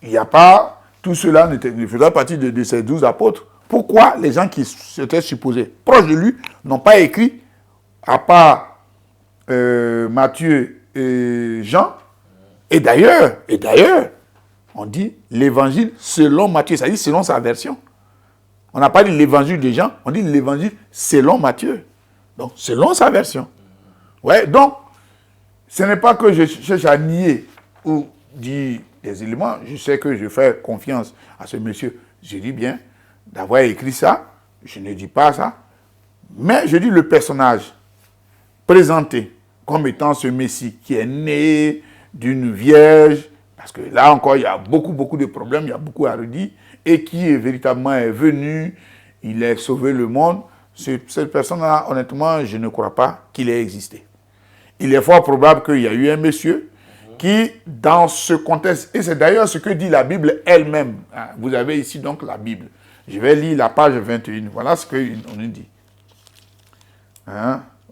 il n'y a pas... Tout cela ne faisait partie de ces 12 apôtres. Pourquoi les gens qui s'étaient supposés proches de lui n'ont pas écrit, à part Matthieu et Jean? Et d'ailleurs, on dit l'évangile selon Matthieu, c'est-à-dire selon sa version. On n'a pas dit l'évangile de Jean, on dit l'évangile selon Matthieu. Donc, selon sa version. Ouais, donc, ce n'est pas que je cherche à nier ou dire des éléments. Je sais que je fais confiance à ce monsieur. Je dis bien, d'avoir écrit ça, je ne dis pas ça. Mais je dis le personnage présenté comme étant ce Messie qui est né d'une vierge, parce que là encore, il y a beaucoup de problèmes, il y a beaucoup à redire, et qui est véritablement venu, il a sauvé le monde. Cette personne-là, honnêtement, je ne crois pas qu'il ait existé. Il est fort probable qu'il y a eu un monsieur qui, dans ce contexte, et c'est d'ailleurs ce que dit la Bible elle-même. Vous avez ici donc la Bible. Je vais lire la page 21. Voilà ce qu'on nous dit.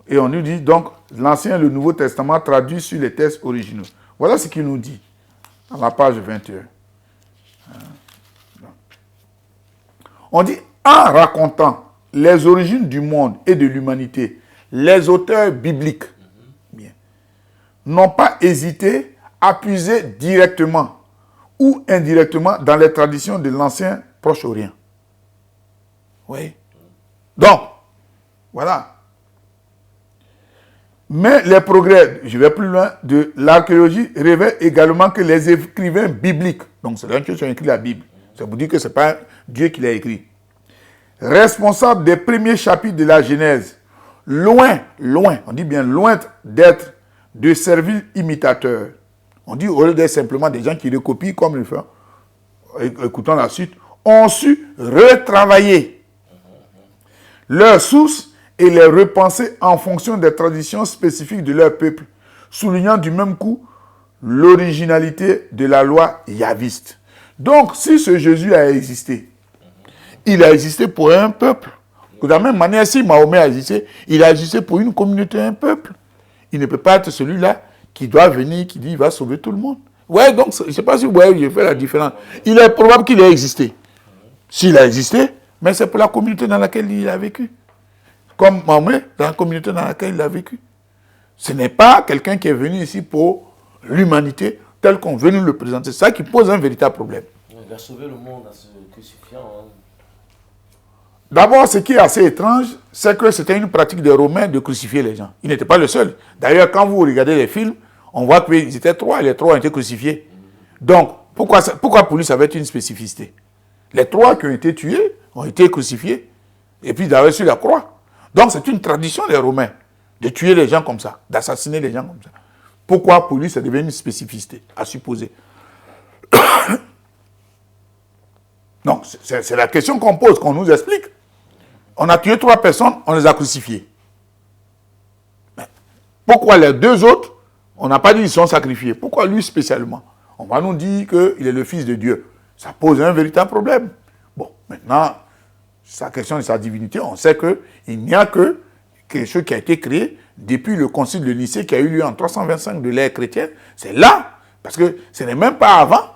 Et on nous dit donc, l'Ancien et le Nouveau Testament traduit sur les textes originaux. Voilà ce qu'il nous dit, à la page 21. On dit, en racontant les origines du monde et de l'humanité, les auteurs bibliques n'ont pas hésité à puiser directement ou indirectement dans les traditions de l'ancien Proche-Orient. Oui. Donc, voilà. Mais les progrès, je vais plus loin, de l'archéologie révèlent également que les écrivains bibliques, donc c'est là qui ont écrit la Bible, ça vous dit que ce n'est pas Dieu qui l'a écrit, responsables des premiers chapitres de la Genèse, loin, on dit bien loin d'être de serviles imitateurs. On dit au lieu d'être simplement des gens qui recopient comme le font, écoutant la suite, ont su retravailler leurs sources et les repenser en fonction des traditions spécifiques de leur peuple, soulignant du même coup l'originalité de la loi yaviste. Donc, si ce Jésus a existé, il a existé pour un peuple. De la même manière, si Mahomet a existé, il a existé pour une communauté, un peuple. Il ne peut pas être celui-là qui doit venir, qui dit qu'il va sauver tout le monde. Ouais, donc, je ne sais pas si vous voyez, j'ai fait la différence. Il est probable qu'il ait existé. S'il a existé, mais c'est pour la communauté dans laquelle il a vécu. Comme Mahomet, dans la communauté dans laquelle il a vécu. Ce n'est pas quelqu'un qui est venu ici pour l'humanité, tel qu'on veut nous le présenter. C'est ça qui pose un véritable problème. Il a sauvé le monde en se crucifiant. D'abord, ce qui est assez étrange, c'est que c'était une pratique des Romains de crucifier les gens. Il n'était pas le seul. D'ailleurs, quand vous regardez les films, on voit qu'ils étaient trois, et les trois ont été crucifiés. Donc, pourquoi pour lui ça va être une spécificité? Les trois qui ont été tués ont été crucifiés, et puis d'ailleurs sur la croix. Donc, c'est une tradition des Romains de tuer les gens comme ça, d'assassiner les gens comme ça. Pourquoi pour lui ça devient une spécificité, à supposer? Non, c'est la question qu'on pose, qu'on nous explique. On a tué 3 personnes, on les a crucifiées. Mais pourquoi les 2 autres, on n'a pas dit qu'ils sont sacrifiés? Pourquoi lui spécialement? On va nous dire qu'il est le Fils de Dieu. Ça pose un véritable problème. Bon, maintenant, sa question de sa divinité, on sait qu'il n'y a que quelque chose qui a été créé depuis le concile de Nicée qui a eu lieu en 325 de l'ère chrétienne. C'est là, parce que ce n'est même pas avant.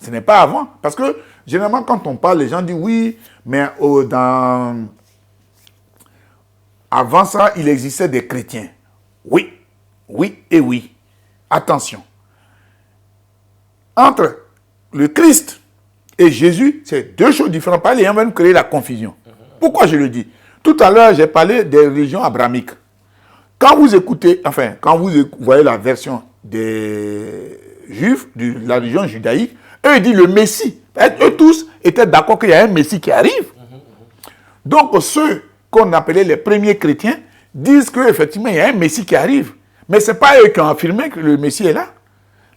Ce n'est pas avant. Parce que, généralement, quand on parle, les gens disent oui, mais avant ça, il existait des chrétiens. Oui, oui et oui. Attention. Entre le Christ et Jésus, c'est 2 choses différentes. Pas les gens vont créer la confusion. Pourquoi je le dis? Tout à l'heure, j'ai parlé des religions abrahamiques. Quand vous écoutez, quand vous voyez la version des Juifs, de la religion judaïque, eux, ils disent le Messie. Eux tous étaient d'accord qu'il y a un Messie qui arrive. Donc, ceux qu'on appelait les premiers chrétiens disent qu'effectivement, il y a un Messie qui arrive. Mais ce n'est pas eux qui ont affirmé que le Messie est là.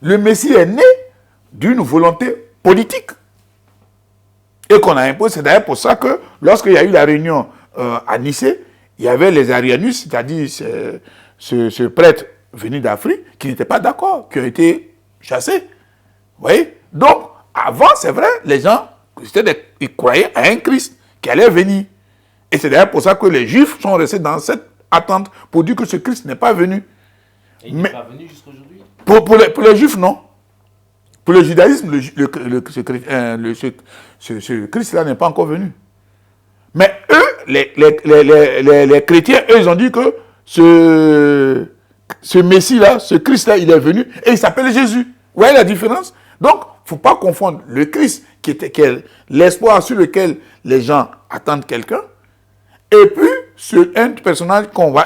Le Messie est né d'une volonté politique. Et qu'on a imposé. C'est d'ailleurs pour ça que lorsqu'il y a eu la réunion à Nicée, il y avait les Arianus, c'est-à-dire ce prêtre venu d'Afrique, qui n'étaient pas d'accord, qui ont été chassés. Vous voyez? Donc, avant, c'est vrai, les gens ils croyaient à un Christ qui allait venir. Et c'est d'ailleurs pour ça que les Juifs sont restés dans cette attente pour dire que ce Christ n'est pas venu. Et il n'est pas venu jusqu'aujourd'hui? Pour les Juifs, non. Pour le judaïsme, ce Christ-là n'est pas encore venu. Mais eux, les chrétiens, eux, ils ont dit que ce Messie-là, ce Christ-là, il est venu et il s'appelle Jésus. Vous voyez la différence? Donc, il ne faut pas confondre le Christ, qui est l'espoir sur lequel les gens attendent quelqu'un, et puis un personnage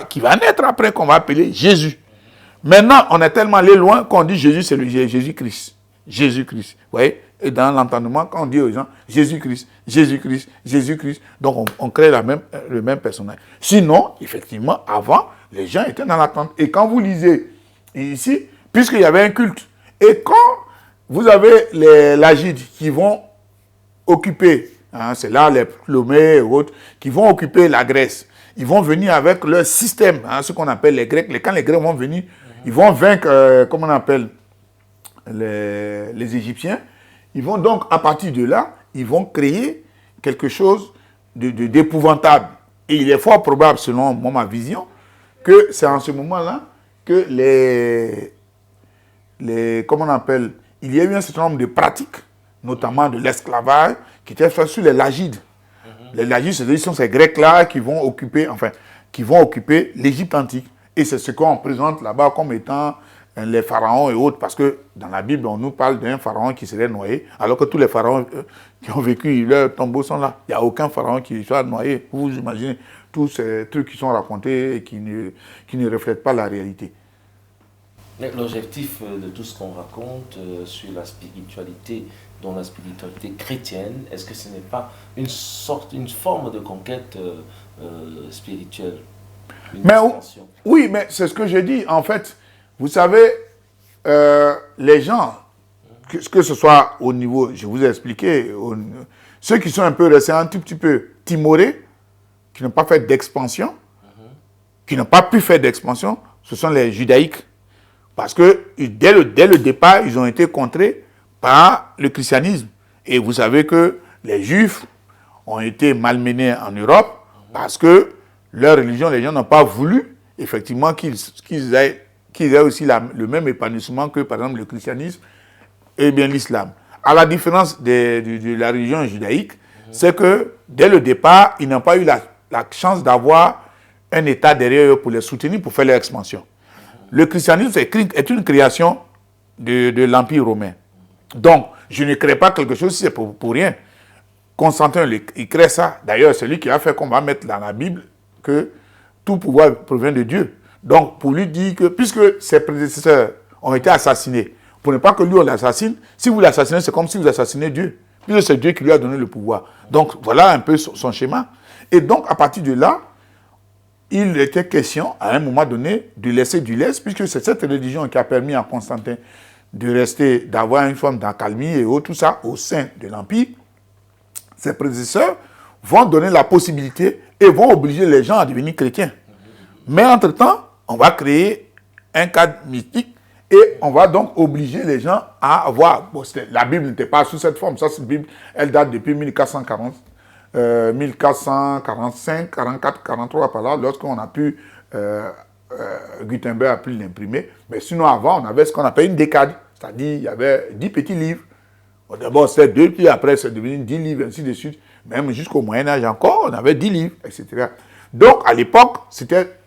qui va naître après, qu'on va appeler Jésus. Maintenant, on est tellement allé loin qu'on dit Jésus, c'est le Jésus-Christ. Jésus-Christ. Vous voyez? Et dans l'entendement, quand on dit aux gens Jésus-Christ, Jésus-Christ, Jésus-Christ, donc on crée le même personnage. Sinon, effectivement, avant, les gens étaient dans l'attente. Et quand vous lisez ici, puisqu'il y avait un culte, et quand vous avez les Lagides qui vont occuper, c'est là les Ptolémées et autres, qui vont occuper la Grèce, ils vont venir avec leur système, ce qu'on appelle les Grecs. Quand les Grecs vont venir, ils vont vaincre, comment on appelle, les Égyptiens. Ils vont donc, à partir de là, ils vont créer quelque chose d'épouvantable. Et il est fort probable, selon moi, ma vision, que c'est en ce moment-là que comment on appelle, il y a eu un certain nombre de pratiques, notamment de l'esclavage, qui étaient faites sur les Lagides. Les Lagides, ce sont ces Grecs-là qui vont occuper l'Égypte antique. Et c'est ce qu'on présente là-bas comme étant les pharaons et autres, parce que dans la Bible, on nous parle d'un pharaon qui serait noyé, alors que tous les pharaons qui ont vécu, leurs tombeaux sont là. Il n'y a aucun pharaon qui soit noyé. Vous imaginez tous ces trucs qui sont racontés et qui ne reflètent pas la réalité. L'objectif de tout ce qu'on raconte sur la spiritualité, dont la spiritualité chrétienne, est-ce que ce n'est pas une forme de conquête spirituelle, oui, mais c'est ce que je dis. En fait, vous savez, les gens, que ce soit au niveau, je vous ai expliqué, ceux qui sont un peu restés un tout petit peu timorés, qui n'ont pas fait d'expansion, qui n'ont pas pu faire d'expansion, ce sont les judaïques. Parce que dès le départ, ils ont été contrés par le christianisme. Et vous savez que les juifs ont été malmenés en Europe parce que leur religion, les gens n'ont pas voulu effectivement qu'ils aient aussi le même épanouissement que par exemple le christianisme et bien l'islam. À la différence de la religion judaïque, c'est que dès le départ, ils n'ont pas eu la chance d'avoir un État derrière eux pour les soutenir, pour faire leur expansion. Le christianisme est une création de l'Empire romain. Donc, je ne crée pas quelque chose si c'est pour rien. Constantin, il crée ça. D'ailleurs, c'est lui qui a fait qu'on va mettre dans la Bible que tout pouvoir provient de Dieu. Donc, pour lui dire que, puisque ses prédécesseurs ont été assassinés, pour ne pas que lui on l'assassine, si vous l'assassinez, c'est comme si vous assassinez Dieu. Puisque c'est Dieu qui lui a donné le pouvoir. Donc, voilà un peu son schéma. Et donc, à partir de là, il était question, à un moment donné, de laisser du lest, puisque c'est cette religion qui a permis à Constantin de rester, d'avoir une forme d'accalmie et autres, tout ça, au sein de l'Empire. Ses prédécesseurs vont donner la possibilité et vont obliger les gens à devenir chrétiens. Mais entre-temps, on va créer un cadre mystique et on va donc obliger les gens à avoir... Bon, la Bible n'était pas sous cette forme. Ça, cette Bible, elle date depuis 1440. 1445, 44, 43 par là, lorsqu'on a pu, Gutenberg a pu l'imprimer. Mais sinon, avant, on avait ce qu'on appelle une décade, c'est-à-dire il y avait 10 petits livres. D'abord, c'était 2, puis après, c'est devenu 10 livres, ainsi de suite. Même jusqu'au Moyen-Âge encore, on avait 10 livres, etc. Donc, à l'époque, c'était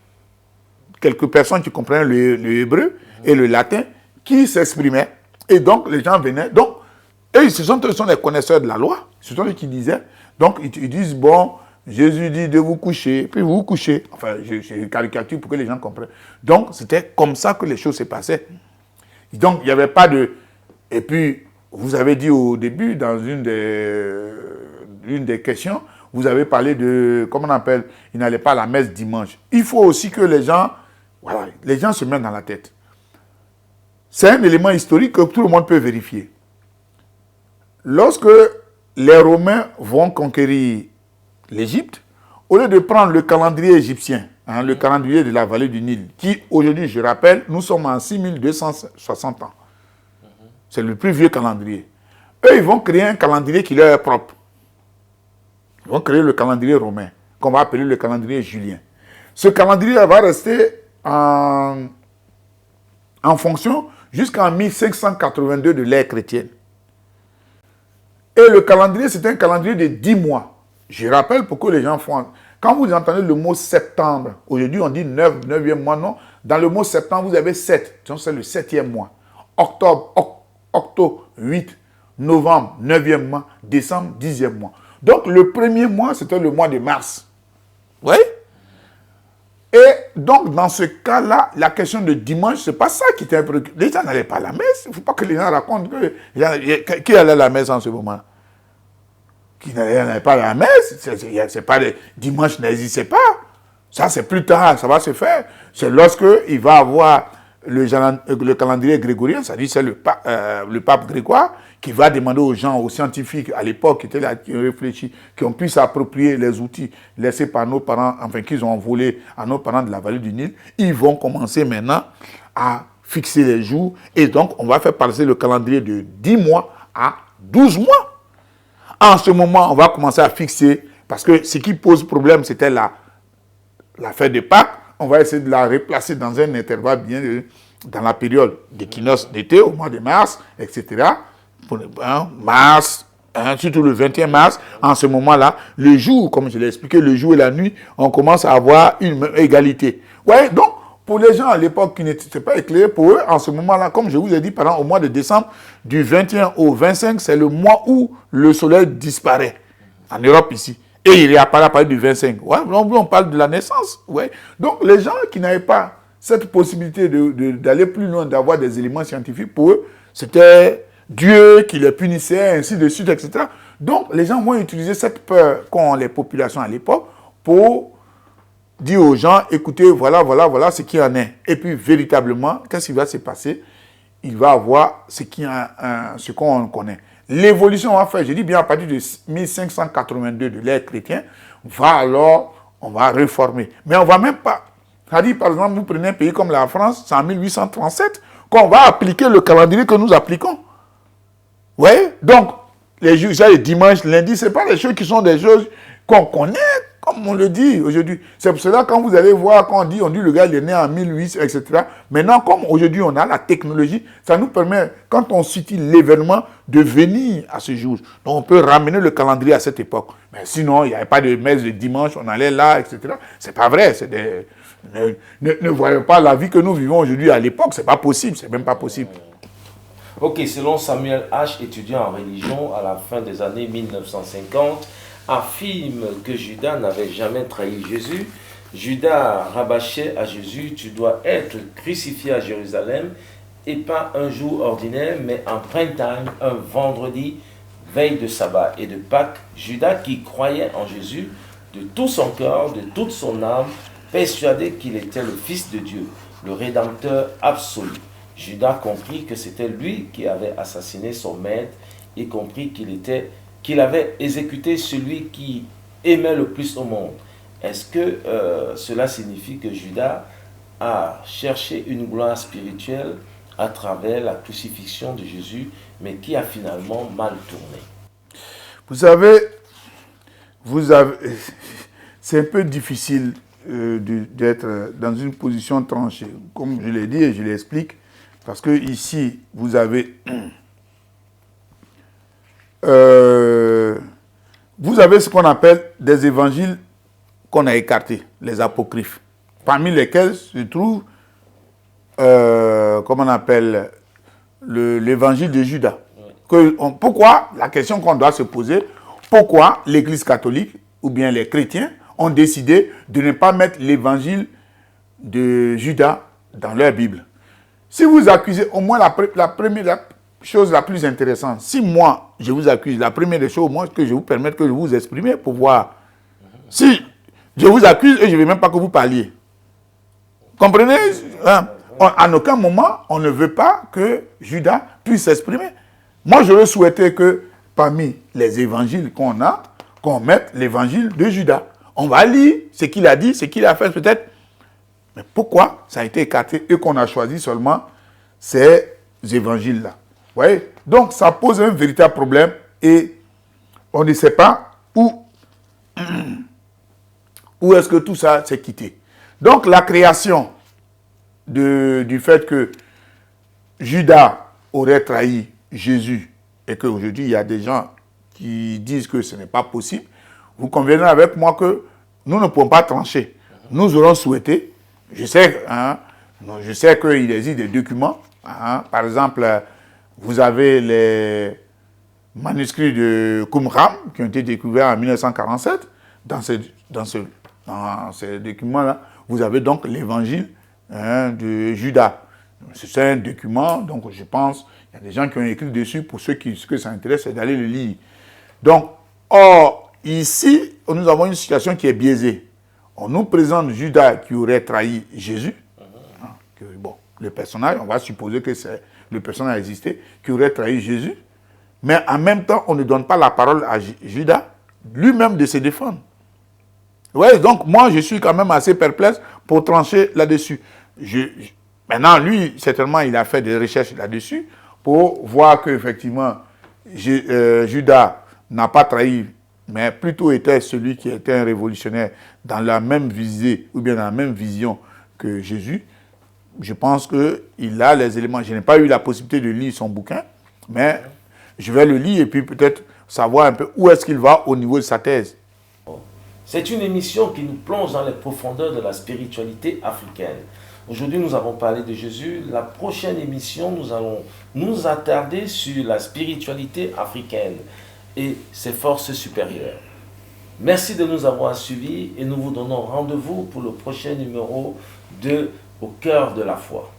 quelques personnes qui comprenaient le hébreu et le latin qui s'exprimaient. Et donc, les gens venaient. Donc, eux, ce sont les connaisseurs de la loi. Ce sont eux qui disaient. Donc, ils disent, bon, Jésus dit de vous coucher, puis vous vous couchez. Enfin, je caricature pour que les gens comprennent. Donc, c'était comme ça que les choses se passaient. Donc, il n'y avait pas de... Et puis, vous avez dit au début, dans une des questions, vous avez parlé de, comment on appelle, ils n'allaient pas à la messe dimanche. Il faut aussi que les gens se mettent dans la tête. C'est un élément historique que tout le monde peut vérifier. Lorsque les Romains vont conquérir l'Égypte, au lieu de prendre le calendrier égyptien, le calendrier de la vallée du Nil, qui aujourd'hui, je rappelle, nous sommes en 6260 ans. C'est le plus vieux calendrier. Eux, ils vont créer un calendrier qui leur est propre. Ils vont créer le calendrier romain, qu'on va appeler le calendrier julien. Ce calendrier va rester en fonction jusqu'en 1582 de l'ère chrétienne. Et le calendrier, c'est un calendrier de 10 mois. Je rappelle pour que les gens font... Quand vous entendez le mot septembre, aujourd'hui on dit 9e mois, non. Dans le mot septembre, vous avez 7. Donc c'est le 7e mois. Octobre, 8. Novembre, 9e mois. Décembre, 10e mois. Donc le premier mois, c'était le mois de mars. Oui. Et donc dans ce cas-là, la question de dimanche, c'est pas ça qui était un peu... Les gens n'allaient pas à la messe. Il ne faut pas que les gens racontent que... Qui allait à la messe en ce moment? Qui n'allait pas à la messe, c'est pas dimanche n'existait pas. Ça, c'est plus tard, ça va se faire. C'est lorsque il va avoir le calendrier grégorien, c'est-à-dire c'est le pape Grégoire, qui va demander aux gens, aux scientifiques à l'époque qui étaient là, qui ont réfléchi, qui ont pu s'approprier les outils laissés par nos parents, enfin qu'ils ont volés à nos parents de la vallée du Nil. Ils vont commencer maintenant à fixer les jours. Et donc, on va faire passer le calendrier de 10 mois à 12 mois. En ce moment, on va commencer à fixer, parce que ce qui pose problème, c'était la fête de Pâques. On va essayer de la replacer dans un intervalle bien dans la période d'équinoxe d'été, au mois de mars, etc. Mars, surtout le 21 mars, en ce moment-là, le jour, comme je l'ai expliqué, le jour et la nuit, on commence à avoir une même égalité. Ouais, donc, pour les gens à l'époque qui n'étaient pas éclairés, pour eux, en ce moment-là, comme je vous ai dit, par exemple, au mois de décembre, du 21 au 25, c'est le mois où le soleil disparaît, en Europe ici. Et il réapparaît à partir du 25. Ouais, on parle de la naissance. Ouais. Donc, les gens qui n'avaient pas cette possibilité d'aller plus loin, d'avoir des éléments scientifiques, pour eux, c'était Dieu qui les punissait, ainsi de suite, etc. Donc, les gens vont utiliser cette peur qu'ont les populations à l'époque pour dire aux gens, écoutez, voilà ce qu'il y en est. Et puis, véritablement, qu'est-ce qui va se passer? Il va avoir ce qu'on connaît. L'évolution va faire, je dis bien à partir de 1582 de l'ère chrétienne, on va réformer. Mais on ne va même pas. C'est-à-dire, par exemple, vous prenez un pays comme la France, c'est en 1837 qu'on va appliquer le calendrier que nous appliquons. Vous voyez? Donc, les jours, les dimanches, lundi, ce n'est pas des choses qui sont des choses qu'on connaît, comme on le dit aujourd'hui. C'est pour cela, quand vous allez voir, quand on dit le gars, il est né en 1800, etc. Maintenant, comme aujourd'hui, on a la technologie, ça nous permet, quand on situe l'événement, de venir à ce jour. Donc, on peut ramener le calendrier à cette époque. Mais sinon, il n'y avait pas de messe le dimanche, on allait là, etc. C'est pas vrai. Ne voyons pas la vie que nous vivons aujourd'hui à l'époque. C'est pas possible, c'est même pas possible. Ok, selon Samuel H., étudiant en religion à la fin des années 1950, affirme que Judas n'avait jamais trahi Jésus. Judas rabâchait à Jésus, tu dois être crucifié à Jérusalem, et pas un jour ordinaire, mais en prime time, un vendredi, veille de sabbat et de Pâques. Judas, qui croyait en Jésus de tout son cœur, de toute son âme, persuadé qu'il était le Fils de Dieu, le Rédempteur absolu. Judas comprit que c'était lui qui avait assassiné son maître et comprit qu'il avait exécuté celui qui aimait le plus au monde. Est-ce que cela signifie que Judas a cherché une gloire spirituelle à travers la crucifixion de Jésus, mais qui a finalement mal tourné? Vous savez, c'est un peu difficile d'être dans une position tranchée, comme je l'ai dit et je l'explique, parce que ici, vous avez ce qu'on appelle des évangiles qu'on a écartés, les apocryphes, parmi lesquels se trouve, comment on appelle, l'évangile de Judas. Pourquoi, la question qu'on doit se poser, pourquoi l'Église catholique ou bien les chrétiens ont décidé de ne pas mettre l'évangile de Judas dans leur Bible? Si vous accusez, au moins la première chose la plus intéressante, si moi je vous accuse, la première des choses, au moins que je vous permette que je vous exprime pour voir. Si je vous accuse et je ne veux même pas que vous parliez. Comprenez? En aucun moment, on ne veut pas que Judas puisse s'exprimer. Moi, j'aurais souhaité que parmi les évangiles qu'on a, qu'on mette l'évangile de Judas. On va lire ce qu'il a dit, ce qu'il a fait peut-être. Mais pourquoi ça a été écarté et qu'on a choisi seulement ces évangiles-là? Vous voyez? Donc, ça pose un véritable problème et on ne sait pas où est-ce que tout ça s'est quitté. Donc, la création du fait que Judas aurait trahi Jésus et qu'aujourd'hui, il y a des gens qui disent que ce n'est pas possible, vous conviendrez avec moi que nous ne pouvons pas trancher. Nous aurons souhaité, je sais qu'il existe des documents, par exemple, vous avez les manuscrits de Qumran qui ont été découverts en 1947. Dans ces documents-là, vous avez donc l'évangile de Judas. C'est un document, donc je pense, il y a des gens qui ont écrit dessus, pour ceux que ça intéresse, c'est d'aller le lire. Donc, ici, nous avons une situation qui est biaisée. On nous présente Judas qui aurait trahi Jésus. Le personnage, on va supposer que le personnage a existé, qui aurait trahi Jésus. Mais en même temps, on ne donne pas la parole à Judas, lui-même de se défendre. Ouais, donc moi, je suis quand même assez perplexe pour trancher là-dessus. Maintenant, lui, certainement, il a fait des recherches là-dessus pour voir qu'effectivement, Judas n'a pas trahi, mais plutôt était celui qui était un révolutionnaire dans la même visée ou bien dans la même vision que Jésus. Je pense qu'il a les éléments. Je n'ai pas eu la possibilité de lire son bouquin, mais je vais le lire et puis peut-être savoir un peu où est-ce qu'il va au niveau de sa thèse. C'est une émission qui nous plonge dans les profondeurs de la spiritualité africaine. Aujourd'hui, nous avons parlé de Jésus. La prochaine émission, nous allons nous attarder sur la spiritualité africaine et ses forces supérieures. Merci de nous avoir suivis et nous vous donnons rendez-vous pour le prochain numéro de Au cœur de la foi.